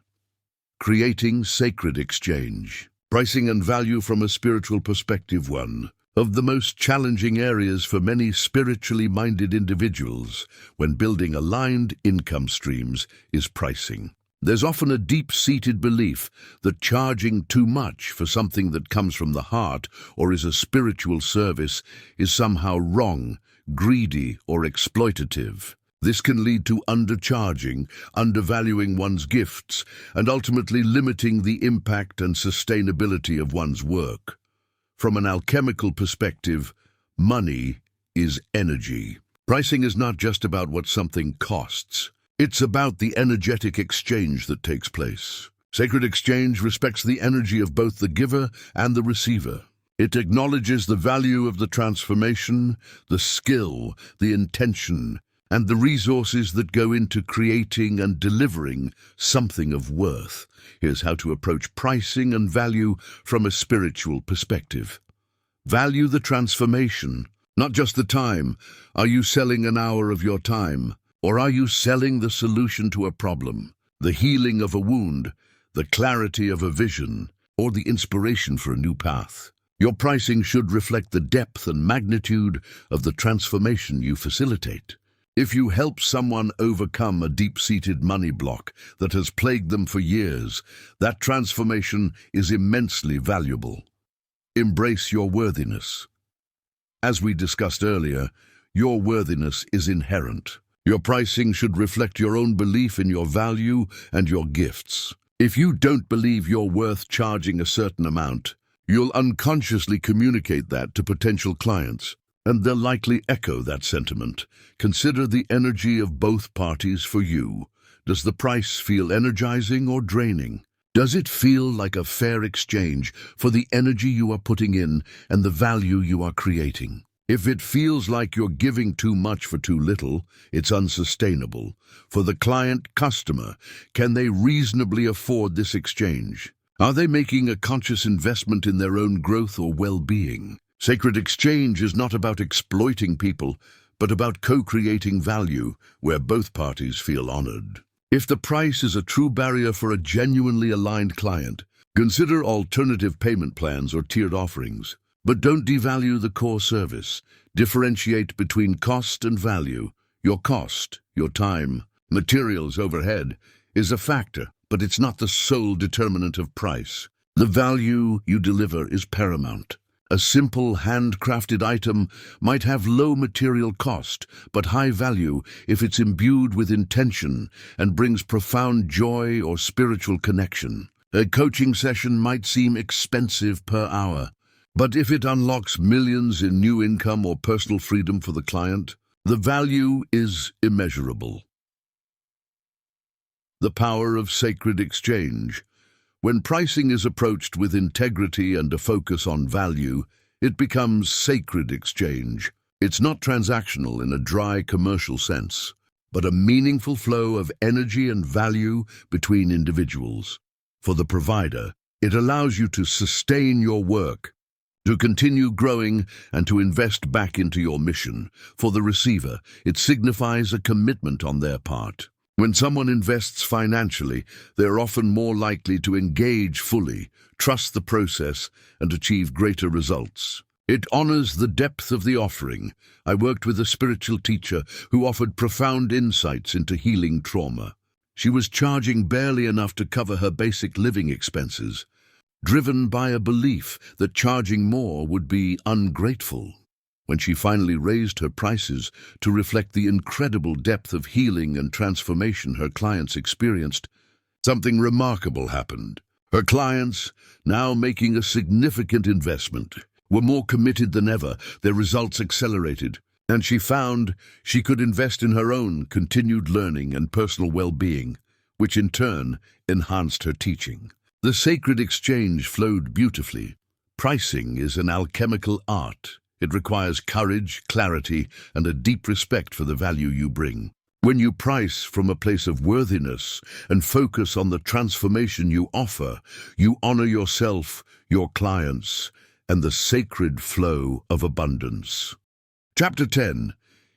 Creating Sacred Exchange. Pricing and value from a spiritual perspective. One of the most challenging areas for many spiritually minded individuals when building aligned income streams is pricing. There's often a deep-seated belief that charging too much for something that comes from the heart or is a spiritual service is somehow wrong, greedy, or exploitative. This can lead to undercharging, undervaluing one's gifts, and ultimately limiting the impact and sustainability of one's work. From an alchemical perspective, money is energy. Pricing is not just about what something costs. It's about the energetic exchange that takes place. Sacred exchange respects the energy of both the giver and the receiver. It acknowledges the value of the transformation, the skill, the intention, and the resources that go into creating and delivering something of worth. Here's how to approach pricing and value from a spiritual perspective. Value the transformation, not just the time. Are you selling an hour of your time? Or are you selling the solution to a problem, the healing of a wound, the clarity of a vision, or the inspiration for a new path? Your pricing should reflect the depth and magnitude of the transformation you facilitate. If you help someone overcome a deep-seated money block that has plagued them for years, that transformation is immensely valuable. Embrace your worthiness. As we discussed earlier, your worthiness is inherent. Your pricing should reflect your own belief in your value and your gifts. If you don't believe you're worth charging a certain amount, you'll unconsciously communicate that to potential clients, and they'll likely echo that sentiment. Consider the energy of both parties for you. Does the price feel energizing or draining? Does it feel like a fair exchange for the energy you are putting in and the value you are creating? If it feels like you're giving too much for too little, it's unsustainable. For the client-customer, can they reasonably afford this exchange? Are they making a conscious investment in their own growth or well-being? Sacred exchange is not about exploiting people, but about co-creating value where both parties feel honored. If the price is a true barrier for a genuinely aligned client, consider alternative payment plans or tiered offerings. But don't devalue the core service. Differentiate between cost and value. Your cost, your time, materials, overhead, is a factor, but it's not the sole determinant of price. The value you deliver is paramount. A simple handcrafted item might have low material cost, but high value if it's imbued with intention and brings profound joy or spiritual connection. A coaching session might seem expensive per hour, but if it unlocks millions in new income or personal freedom for the client, the value is immeasurable. The power of sacred exchange. When pricing is approached with integrity and a focus on value, it becomes sacred exchange. It's not transactional in a dry commercial sense, but a meaningful flow of energy and value between individuals. For the provider, it allows you to sustain your work, to continue growing and to invest back into your mission. For the receiver, it signifies a commitment on their part. When someone invests financially, they are often more likely to engage fully, trust the process, and achieve greater results. It honors the depth of the offering. I worked with a spiritual teacher who offered profound insights into healing trauma. She was charging barely enough to cover her basic living expenses, driven by a belief that charging more would be ungrateful. When she finally raised her prices to reflect the incredible depth of healing and transformation her clients experienced, something remarkable happened. Her clients, now making a significant investment, were more committed than ever. Their results accelerated, and she found she could invest in her own continued learning and personal well-being, which in turn enhanced her teaching. The sacred exchange flowed beautifully. Pricing is an alchemical art. It requires courage, clarity, and a deep respect for the value you bring. When you price from a place of worthiness and focus on the transformation you offer, you honor yourself, your clients, and the sacred flow of abundance. Chapter 10.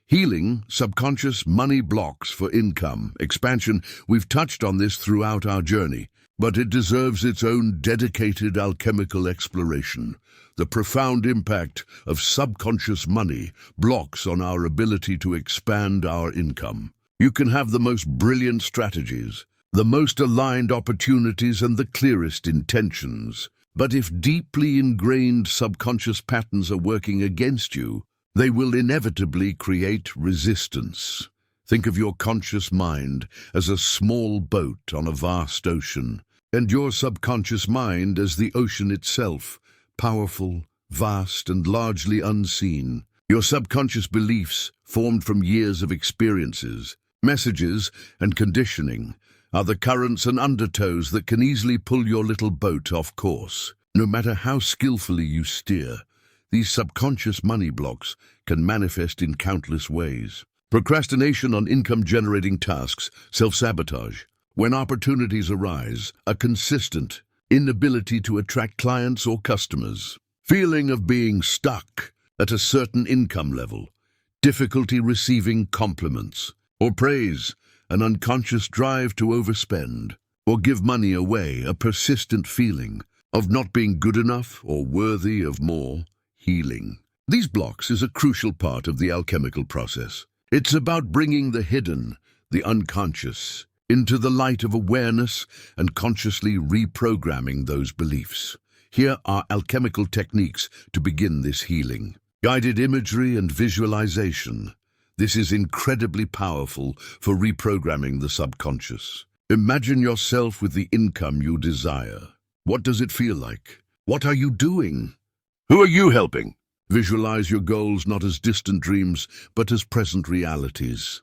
Healing subconscious money blocks for income expansion. We've touched on this throughout our journey, but it deserves its own dedicated alchemical exploration. The profound impact of subconscious money blocks on our ability to expand our income. You can have the most brilliant strategies, the most aligned opportunities, and the clearest intentions. But if deeply ingrained subconscious patterns are working against you, they will inevitably create resistance. Think of your conscious mind as a small boat on a vast ocean, and your subconscious mind as the ocean itself, powerful, vast, and largely unseen. Your subconscious beliefs, formed from years of experiences, messages, and conditioning, are the currents and undertows that can easily pull your little boat off course. No matter how skillfully you steer, these subconscious money blocks can manifest in countless ways. Procrastination on income-generating tasks, self-sabotage. When opportunities arise, a consistent inability to attract clients or customers, feeling of being stuck at a certain income level, difficulty receiving compliments or praise, an unconscious drive to overspend or give money away, a persistent feeling of not being good enough or worthy of more. Healing these blocks is a crucial part of the alchemical process. It's about bringing the hidden, the unconscious, into the light of awareness and consciously reprogramming those beliefs. Here are alchemical techniques to begin this healing. Guided imagery and visualization. This is incredibly powerful for reprogramming the subconscious. Imagine yourself with the income you desire. What does it feel like? What are you doing? Who are you helping? Visualize your goals not as distant dreams, but as present realities.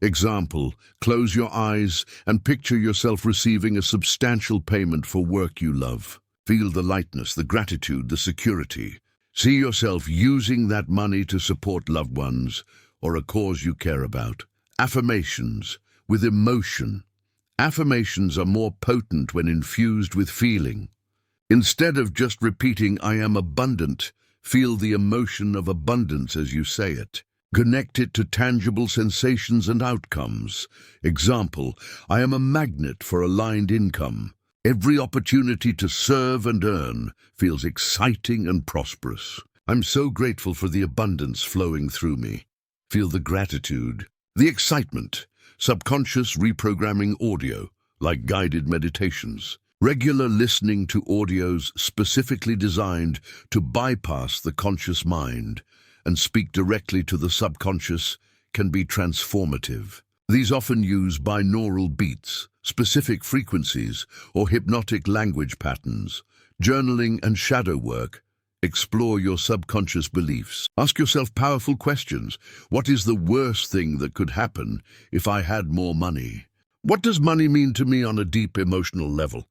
Example, close your eyes and picture yourself receiving a substantial payment for work you love. Feel the lightness, the gratitude, the security. See yourself using that money to support loved ones or a cause you care about. Affirmations with emotion. Affirmations are more potent when infused with feeling. Instead of just repeating, "I am abundant," feel the emotion of abundance as you say it. Connect it to tangible sensations and outcomes. Example, I am a magnet for aligned income. Every opportunity to serve and earn feels exciting and prosperous. I'm so grateful for the abundance flowing through me. Feel the gratitude, the excitement. Subconscious reprogramming audio, like guided meditations. Regular listening to audios specifically designed to bypass the conscious mind and speak directly to the subconscious can be transformative. These often use binaural beats, specific frequencies, or hypnotic language patterns. Journaling and shadow work. Explore your subconscious beliefs. Ask yourself powerful questions. What is the worst thing that could happen if I had more money? What does money mean to me on a deep emotional level?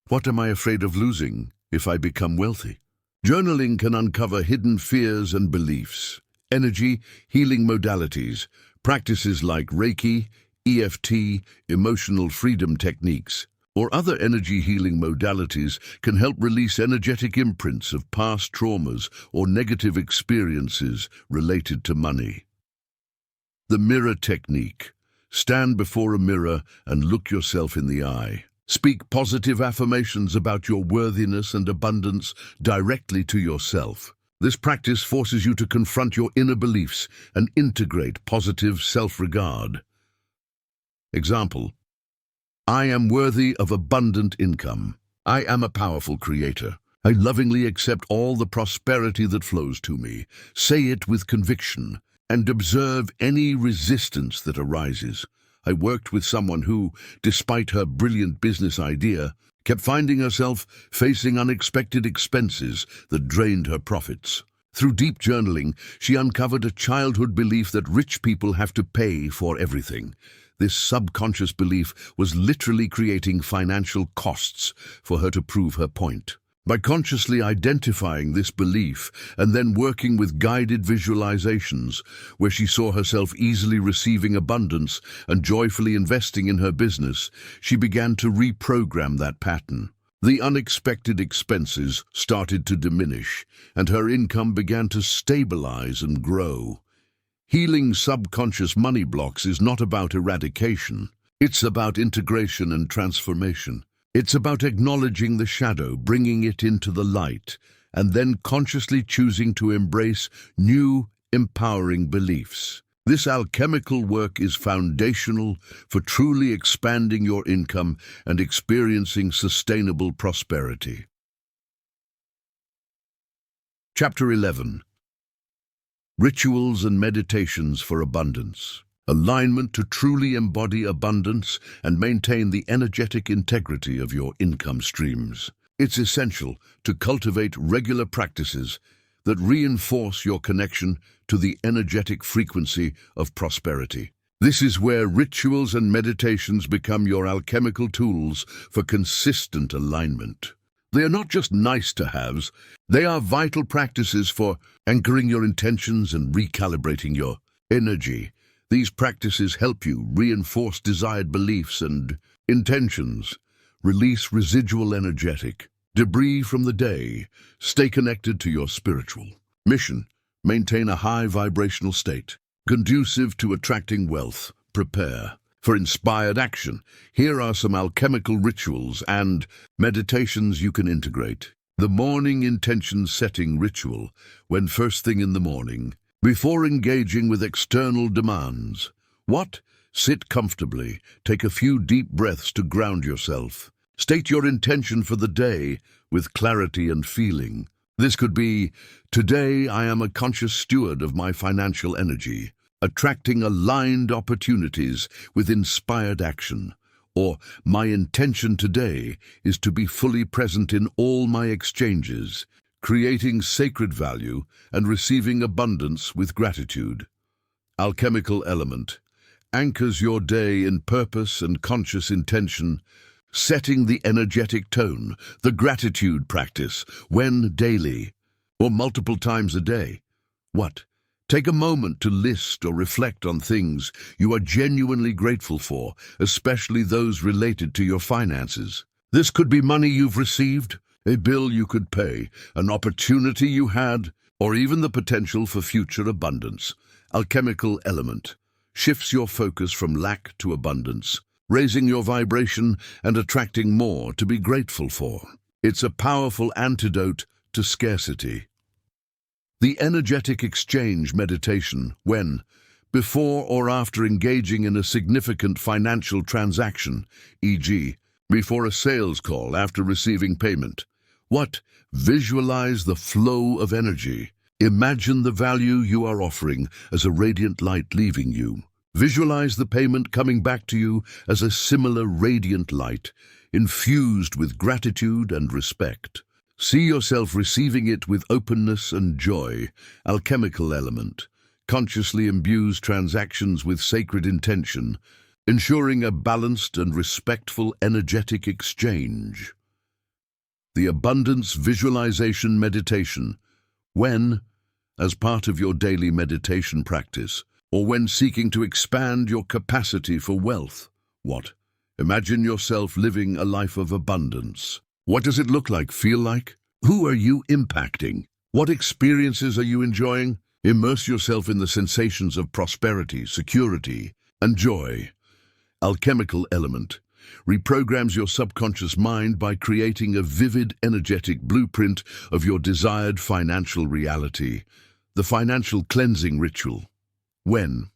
What am I afraid of losing if I become wealthy? Journaling can uncover hidden fears and beliefs. Energy, healing modalities, practices like Reiki, EFT, emotional freedom techniques or other energy healing modalities can help release energetic imprints of past traumas or negative experiences related to money. The mirror technique. Stand before a mirror and look yourself in the eye. Speak positive affirmations about your worthiness and abundance directly to yourself. This practice forces you to confront your inner beliefs and integrate positive self-regard. Example: I am worthy of abundant income. I am a powerful creator. I lovingly accept all the prosperity that flows to me. Say it with conviction and observe any resistance that arises. I worked with someone who, despite her brilliant business idea, kept finding herself facing unexpected expenses that drained her profits. Through deep journaling, she uncovered a childhood belief that rich people have to pay for everything. This subconscious belief was literally creating financial costs for her to prove her point. By consciously identifying this belief and then working with guided visualizations, where she saw herself easily receiving abundance and joyfully investing in her business, she began to reprogram that pattern. The unexpected expenses started to diminish, and her income began to stabilize and grow. Healing subconscious money blocks is not about eradication. It's about integration and transformation. It's about acknowledging the shadow, bringing it into the light, and then consciously choosing to embrace new, empowering beliefs. This alchemical work is foundational for truly expanding your income and experiencing sustainable prosperity. Chapter 11. Rituals and Meditations for Abundance. Alignment to truly embody abundance and maintain the energetic integrity of your income streams. It's essential to cultivate regular practices that reinforce your connection to the energetic frequency of prosperity. This is where rituals and meditations become your alchemical tools for consistent alignment. They are not just nice-to-haves, they are vital practices for anchoring your intentions and recalibrating your energy. These practices help you reinforce desired beliefs and intentions, release residual energetic debris from the day, stay connected to your spiritual mission, maintain a high vibrational state, conducive to attracting wealth. Prepare for inspired action. Here are some alchemical rituals and meditations you can integrate. The morning intention setting ritual, when first thing in the morning, before engaging with external demands. Sit comfortably, take a few deep breaths to ground yourself. State your intention for the day with clarity and feeling. This could be, today I am a conscious steward of my financial energy, attracting aligned opportunities with inspired action. Or, my intention today is to be fully present in all my exchanges, creating sacred value and receiving abundance with gratitude. Alchemical element anchors your day in purpose and conscious intention, setting the energetic tone. The gratitude practice, when daily or multiple times a day. Take a moment to list or reflect on things you are genuinely grateful for, especially those related to your finances. This could be money you've received, a bill you could pay, an opportunity you had, or even the potential for future abundance. Alchemical element shifts your focus from lack to abundance, raising your vibration and attracting more to be grateful for. It's a powerful antidote to scarcity. The energetic exchange meditation, when, before or after engaging in a significant financial transaction, e.g., before a sales call, after receiving payment. Visualize the flow of energy. Imagine the value you are offering as a radiant light leaving you. Visualize the payment coming back to you as a similar radiant light, infused with gratitude and respect. See yourself receiving it with openness and joy. Alchemical element consciously imbues transactions with sacred intention, ensuring a balanced and respectful energetic exchange. The abundance visualization meditation, when, as part of your daily meditation practice, or when seeking to expand your capacity for wealth. Imagine yourself living a life of abundance. What does it look like, feel like? Who are you impacting? What experiences are you enjoying? Immerse yourself in the sensations of prosperity, security, and joy. Alchemical element reprograms your subconscious mind by creating a vivid, energetic blueprint of your desired financial reality. The financial cleansing ritual. When?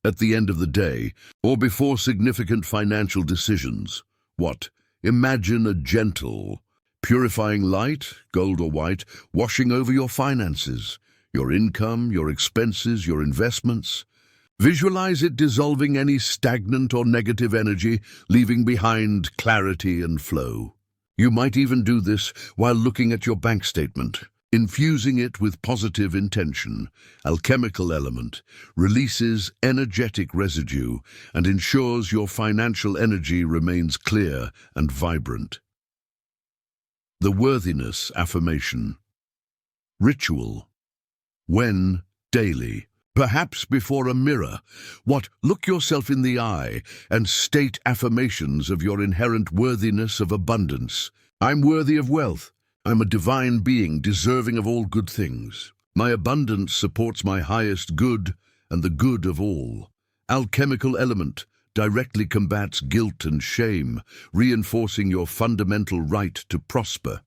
At the end of the day, or before significant financial decisions. What? Imagine a gentle, purifying light, gold or white, washing over your finances, your income, your expenses, your investments. Visualize it dissolving any stagnant or negative energy, leaving behind clarity and flow. You might even do this while looking at your bank statement, infusing it with positive intention. Alchemical element releases energetic residue and ensures your financial energy remains clear and vibrant. The Worthiness affirmation. Ritual. When? Daily. Perhaps before a mirror. What? Look yourself in the eye and state affirmations of your inherent worthiness of abundance. I'm worthy of wealth. I'm a divine being deserving of all good things. My abundance supports my highest good and the good of all. Alchemical element directly combats guilt and shame, reinforcing your fundamental right to prosper.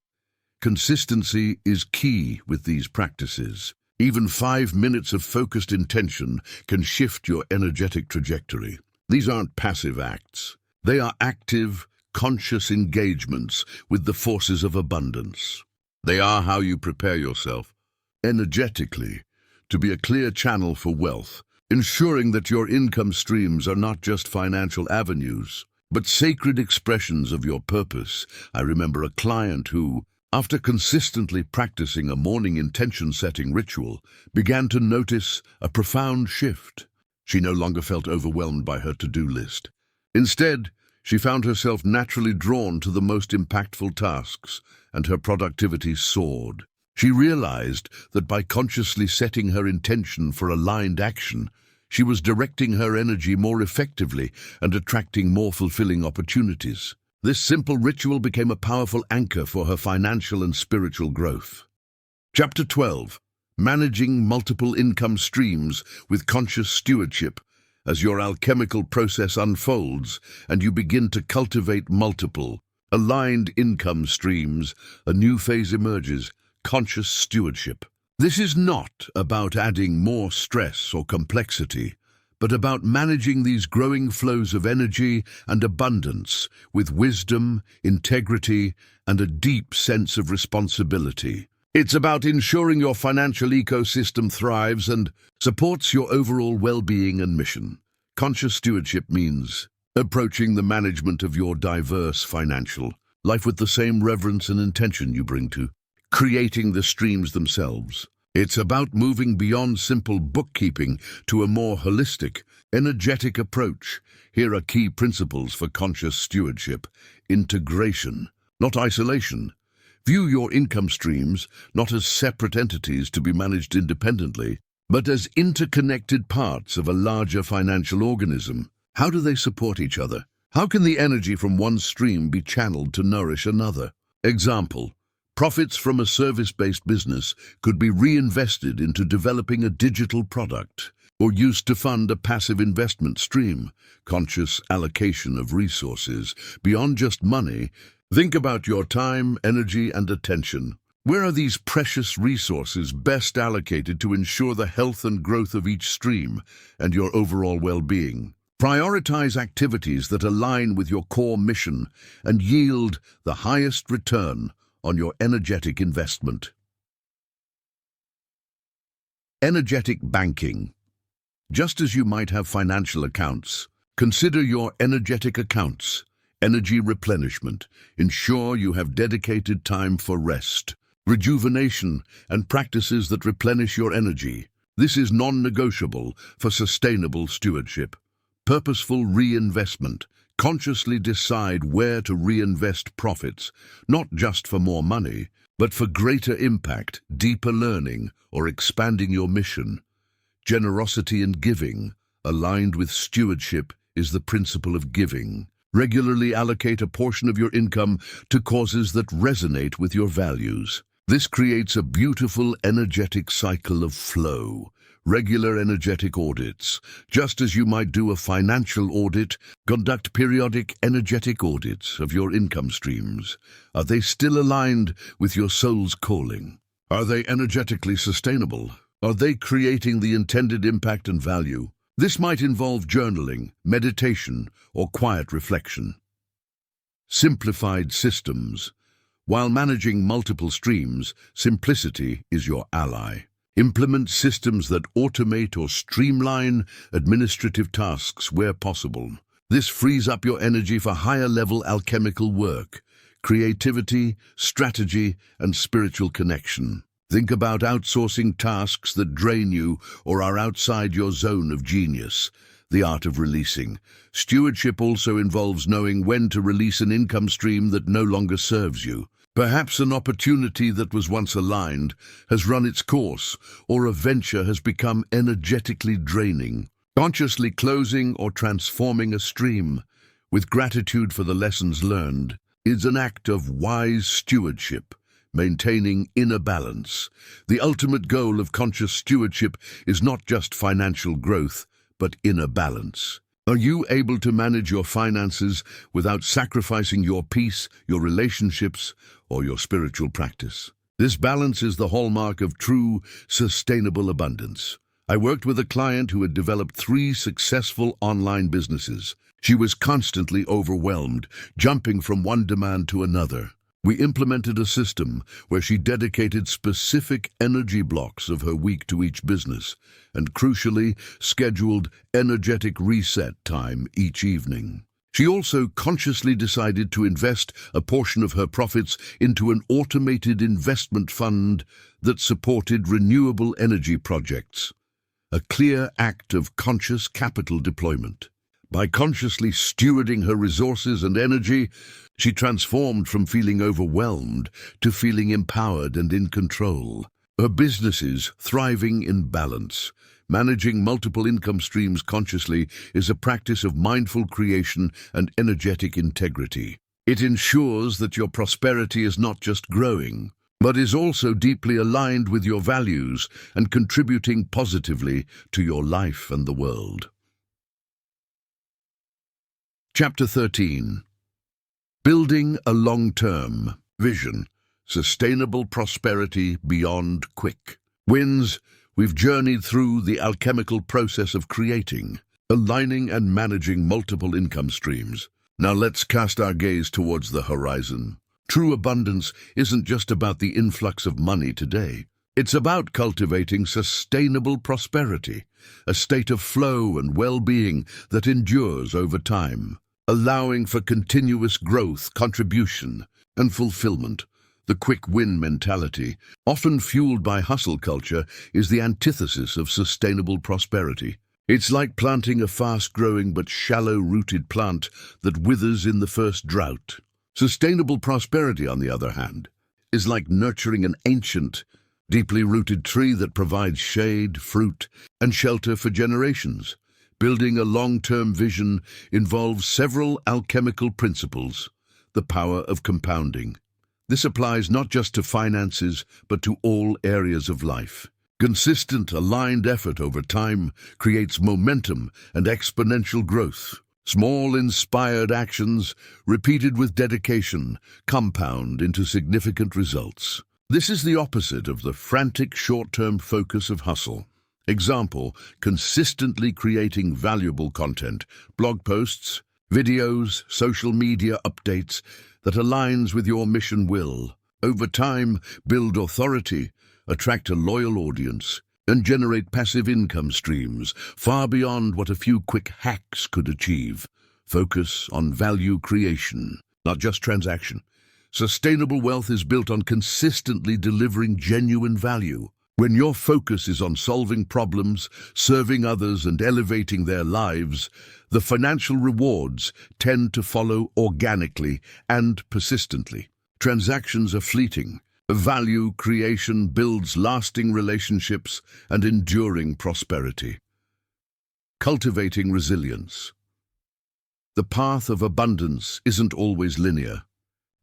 Consistency is key with these practices. Even 5 minutes of focused intention can shift your energetic trajectory. These aren't passive acts. They are active, conscious engagements with the forces of abundance. They are how you prepare yourself, energetically, to be a clear channel for wealth, ensuring that your income streams are not just financial avenues, but sacred expressions of your purpose. I remember a client who, after consistently practicing a morning intention-setting ritual, began to notice a profound shift. She no longer felt overwhelmed by her to-do list. Instead, she found herself naturally drawn to the most impactful tasks, and her productivity soared. She realized that by consciously setting her intention for aligned action, she was directing her energy more effectively and attracting more fulfilling opportunities. This simple ritual became a powerful anchor for her financial and spiritual growth. Chapter 12. Managing multiple income streams with conscious stewardship. As your alchemical process unfolds and you begin to cultivate multiple, aligned income streams, a new phase emerges: conscious stewardship. This is not about adding more stress or complexity, but about managing these growing flows of energy and abundance with wisdom, integrity, and a deep sense of responsibility. It's about ensuring your financial ecosystem thrives and supports your overall well-being and mission. Conscious stewardship means approaching the management of your diverse financial life with the same reverence and intention you bring to creating the streams themselves. It's about moving beyond simple bookkeeping to a more holistic, energetic approach. Here are key principles for conscious stewardship. Integration, not isolation. View your income streams not as separate entities to be managed independently, but as interconnected parts of a larger financial organism. How do they support each other? How can the energy from one stream be channeled to nourish another? Example: profits from a service-based business could be reinvested into developing a digital product or used to fund a passive investment stream. Conscious allocation of resources. Beyond just money, think about your time, energy, and attention. Where are these precious resources best allocated to ensure the health and growth of each stream and your overall well-being? Prioritize activities that align with your core mission and yield the highest return on your energetic investment. Energetic banking. Just as you might have financial accounts, consider your energetic accounts. Energy replenishment. Ensure you have dedicated time for rest, rejuvenation, and practices that replenish your energy. This is non-negotiable for sustainable stewardship. Purposeful reinvestment. Consciously decide where to reinvest profits, not just for more money, but for greater impact, deeper learning, or expanding your mission. Generosity and giving. Aligned with stewardship is the principle of giving. Regularly allocate a portion of your income to causes that resonate with your values. This creates a beautiful, energetic cycle of flow. Regular energetic audits. Just as you might do a financial audit, conduct periodic energetic audits of your income streams. Are they still aligned with your soul's calling? Are they energetically sustainable? Are they creating the intended impact and value? This might involve journaling, meditation, or quiet reflection. Simplified systems. While managing multiple streams, simplicity is your ally. Implement systems that automate or streamline administrative tasks where possible. This frees up your energy for higher-level alchemical work, creativity, strategy, and spiritual connection. Think about outsourcing tasks that drain you or are outside your zone of genius. The art of releasing. Stewardship also involves knowing when to release an income stream that no longer serves you. Perhaps an opportunity that was once aligned has run its course, or a venture has become energetically draining. Consciously closing or transforming a stream, with gratitude for the lessons learned, is an act of wise stewardship, maintaining inner balance. The ultimate goal of conscious stewardship is not just financial growth, but inner balance. Are you able to manage your finances without sacrificing your peace, your relationships, or your spiritual practice? This balance is the hallmark of true, sustainable abundance. I worked with a client who had developed 3 successful online businesses. She was constantly overwhelmed, jumping from one demand to another. We implemented a system where she dedicated specific energy blocks of her week to each business, and crucially, scheduled energetic reset time each evening. She also consciously decided to invest a portion of her profits into an automated investment fund that supported renewable energy projects, a clear act of conscious capital deployment. By consciously stewarding her resources and energy, she transformed from feeling overwhelmed to feeling empowered and in control. Her businesses thriving in balance. Managing multiple income streams consciously is a practice of mindful creation and energetic integrity. It ensures that your prosperity is not just growing, but is also deeply aligned with your values and contributing positively to your life and the world. Chapter 13. Building a long-term vision. Sustainable prosperity beyond quick wins. We've journeyed through the alchemical process of creating, aligning and managing multiple income streams. Now let's cast our gaze towards the horizon. True abundance isn't just about the influx of money today. It's about cultivating sustainable prosperity, a state of flow and well-being that endures over time, allowing for continuous growth, contribution, and fulfillment. The quick-win mentality, often fueled by hustle culture, is the antithesis of sustainable prosperity. It's like planting a fast-growing but shallow-rooted plant that withers in the first drought. Sustainable prosperity, on the other hand, is like nurturing an ancient, deeply rooted tree that provides shade, fruit, and shelter for generations. Building a long-term vision involves several alchemical principles. The power of compounding. This applies not just to finances, but to all areas of life. Consistent, aligned effort over time creates momentum and exponential growth. Small, inspired actions, repeated with dedication, compound into significant results. This is the opposite of the frantic short-term focus of hustle. Example, consistently creating valuable content, blog posts, videos, social media updates that aligns with your mission will. Over time, build authority, attract a loyal audience, and generate passive income streams far beyond what a few quick hacks could achieve. Focus on value creation, not just transaction. Sustainable wealth is built on consistently delivering genuine value. When your focus is on solving problems, serving others, and elevating their lives, the financial rewards tend to follow organically and persistently. Transactions are fleeting. Value creation builds lasting relationships and enduring prosperity. Cultivating resilience. The path of abundance isn't always linear.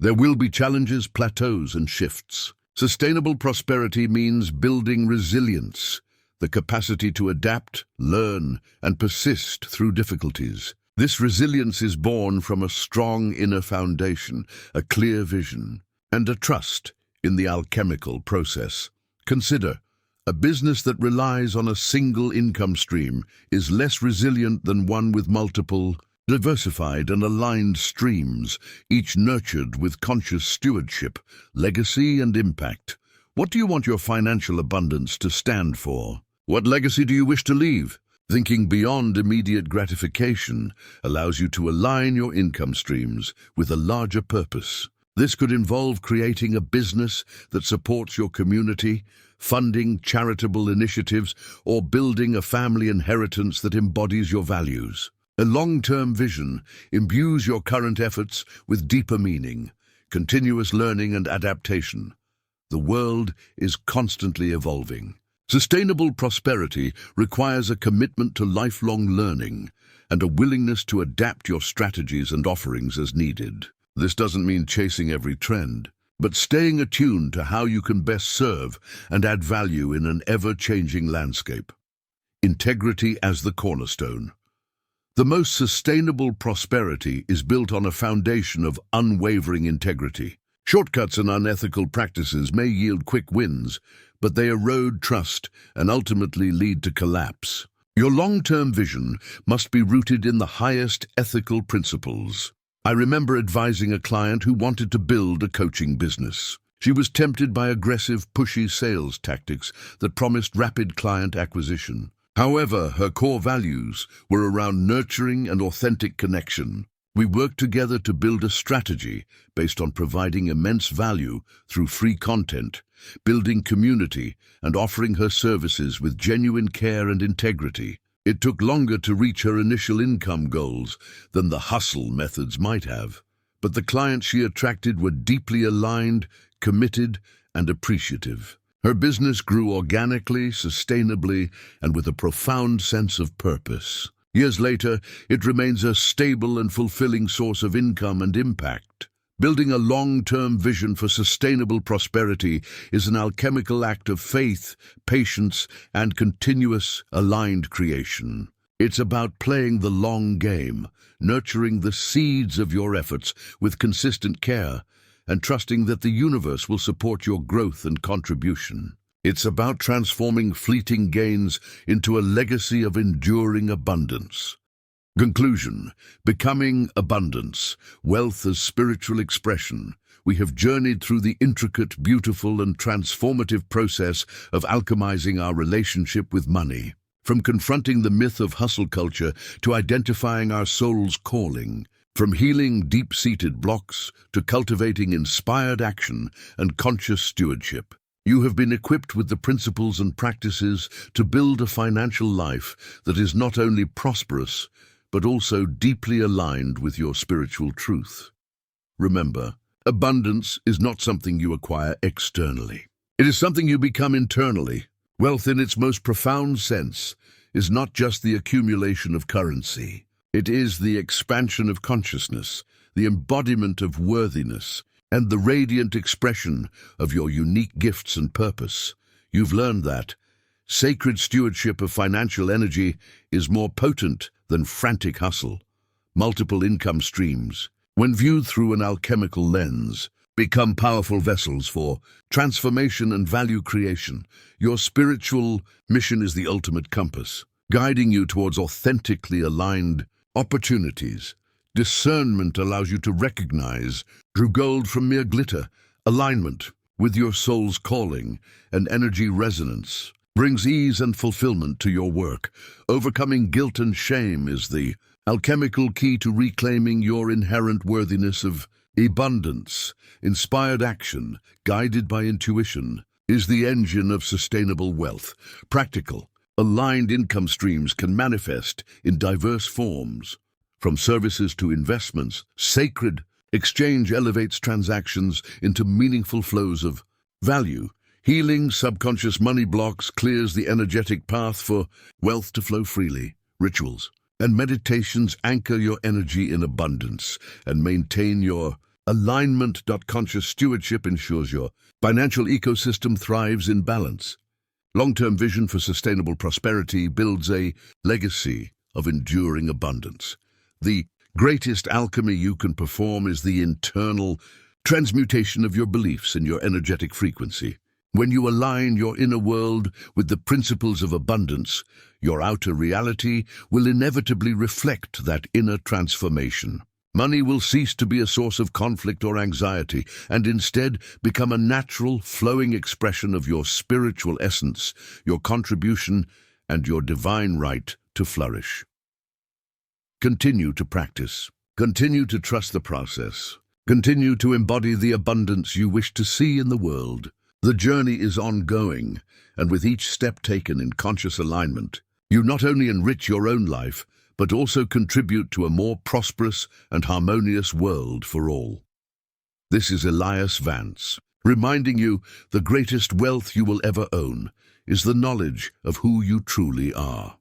There will be challenges, plateaus, and shifts. Sustainable prosperity means building resilience, the capacity to adapt, learn, and persist through difficulties. This resilience is born from a strong inner foundation, a clear vision, and a trust in the alchemical process. Consider, a business that relies on a single income stream is less resilient than one with multiple, diversified and aligned streams, each nurtured with conscious stewardship, legacy, and impact. What do you want your financial abundance to stand for? What legacy do you wish to leave? Thinking beyond immediate gratification allows you to align your income streams with a larger purpose. This could involve creating a business that supports your community, funding charitable initiatives, or building a family inheritance that embodies your values. A long-term vision imbues your current efforts with deeper meaning, continuous learning and adaptation. The world is constantly evolving. Sustainable prosperity requires a commitment to lifelong learning and a willingness to adapt your strategies and offerings as needed. This doesn't mean chasing every trend, but staying attuned to how you can best serve and add value in an ever-changing landscape. Integrity as the cornerstone. The most sustainable prosperity is built on a foundation of unwavering integrity. Shortcuts and unethical practices may yield quick wins, but they erode trust and ultimately lead to collapse. Your long-term vision must be rooted in the highest ethical principles. I remember advising a client who wanted to build a coaching business. She was tempted by aggressive, pushy sales tactics that promised rapid client acquisition. However, her core values were around nurturing and authentic connection. We worked together to build a strategy based on providing immense value through free content, building community, and offering her services with genuine care and integrity. It took longer to reach her initial income goals than the hustle methods might have, but the clients she attracted were deeply aligned, committed, and appreciative. Her business grew organically, sustainably, and with a profound sense of purpose. Years later, it remains a stable and fulfilling source of income and impact. Building a long-term vision for sustainable prosperity is an alchemical act of faith, patience, and continuous, aligned creation. It's about playing the long game, nurturing the seeds of your efforts with consistent care, and trusting that the universe will support your growth and contribution. It's about transforming fleeting gains into a legacy of enduring abundance. Conclusion: becoming abundance, wealth as spiritual expression. We have journeyed through the intricate, beautiful, and transformative process of alchemizing our relationship with money. From confronting the myth of hustle culture to identifying our soul's calling. From healing deep-seated blocks to cultivating inspired action and conscious stewardship. You have been equipped with the principles and practices to build a financial life that is not only prosperous, but also deeply aligned with your spiritual truth. Remember, abundance is not something you acquire externally. It is something you become internally. Wealth in its most profound sense is not just the accumulation of currency. It is the expansion of consciousness, the embodiment of worthiness, and the radiant expression of your unique gifts and purpose. You've learned that sacred stewardship of financial energy is more potent than frantic hustle. Multiple income streams, when viewed through an alchemical lens, become powerful vessels for transformation and value creation. Your spiritual mission is the ultimate compass, guiding you towards authentically aligned opportunities. Discernment allows you to recognize true gold from mere glitter. Alignment with your soul's calling and energy resonance brings ease and fulfillment to your work. Overcoming guilt and shame is the alchemical key to reclaiming your inherent worthiness of abundance. Inspired action, guided by intuition, is the engine of sustainable wealth. Practical, aligned income streams can manifest in diverse forms. From services to investments, sacred exchange elevates transactions into meaningful flows of value. Healing subconscious money blocks clears the energetic path for wealth to flow freely. Rituals and meditations anchor your energy in abundance and maintain your alignment. Conscious stewardship ensures your financial ecosystem thrives in balance. Long-term vision for sustainable prosperity builds a legacy of enduring abundance. The greatest alchemy you can perform is the internal transmutation of your beliefs and your energetic frequency. When you align your inner world with the principles of abundance, your outer reality will inevitably reflect that inner transformation. Money will cease to be a source of conflict or anxiety, and instead become a natural, flowing expression of your spiritual essence, your contribution, and your divine right to flourish. Continue to practice. Continue to trust the process. Continue to embody the abundance you wish to see in the world. The journey is ongoing, and with each step taken in conscious alignment, you not only enrich your own life, but also contribute to a more prosperous and harmonious world for all. This is Elias Vance, reminding you the greatest wealth you will ever own is the knowledge of who you truly are.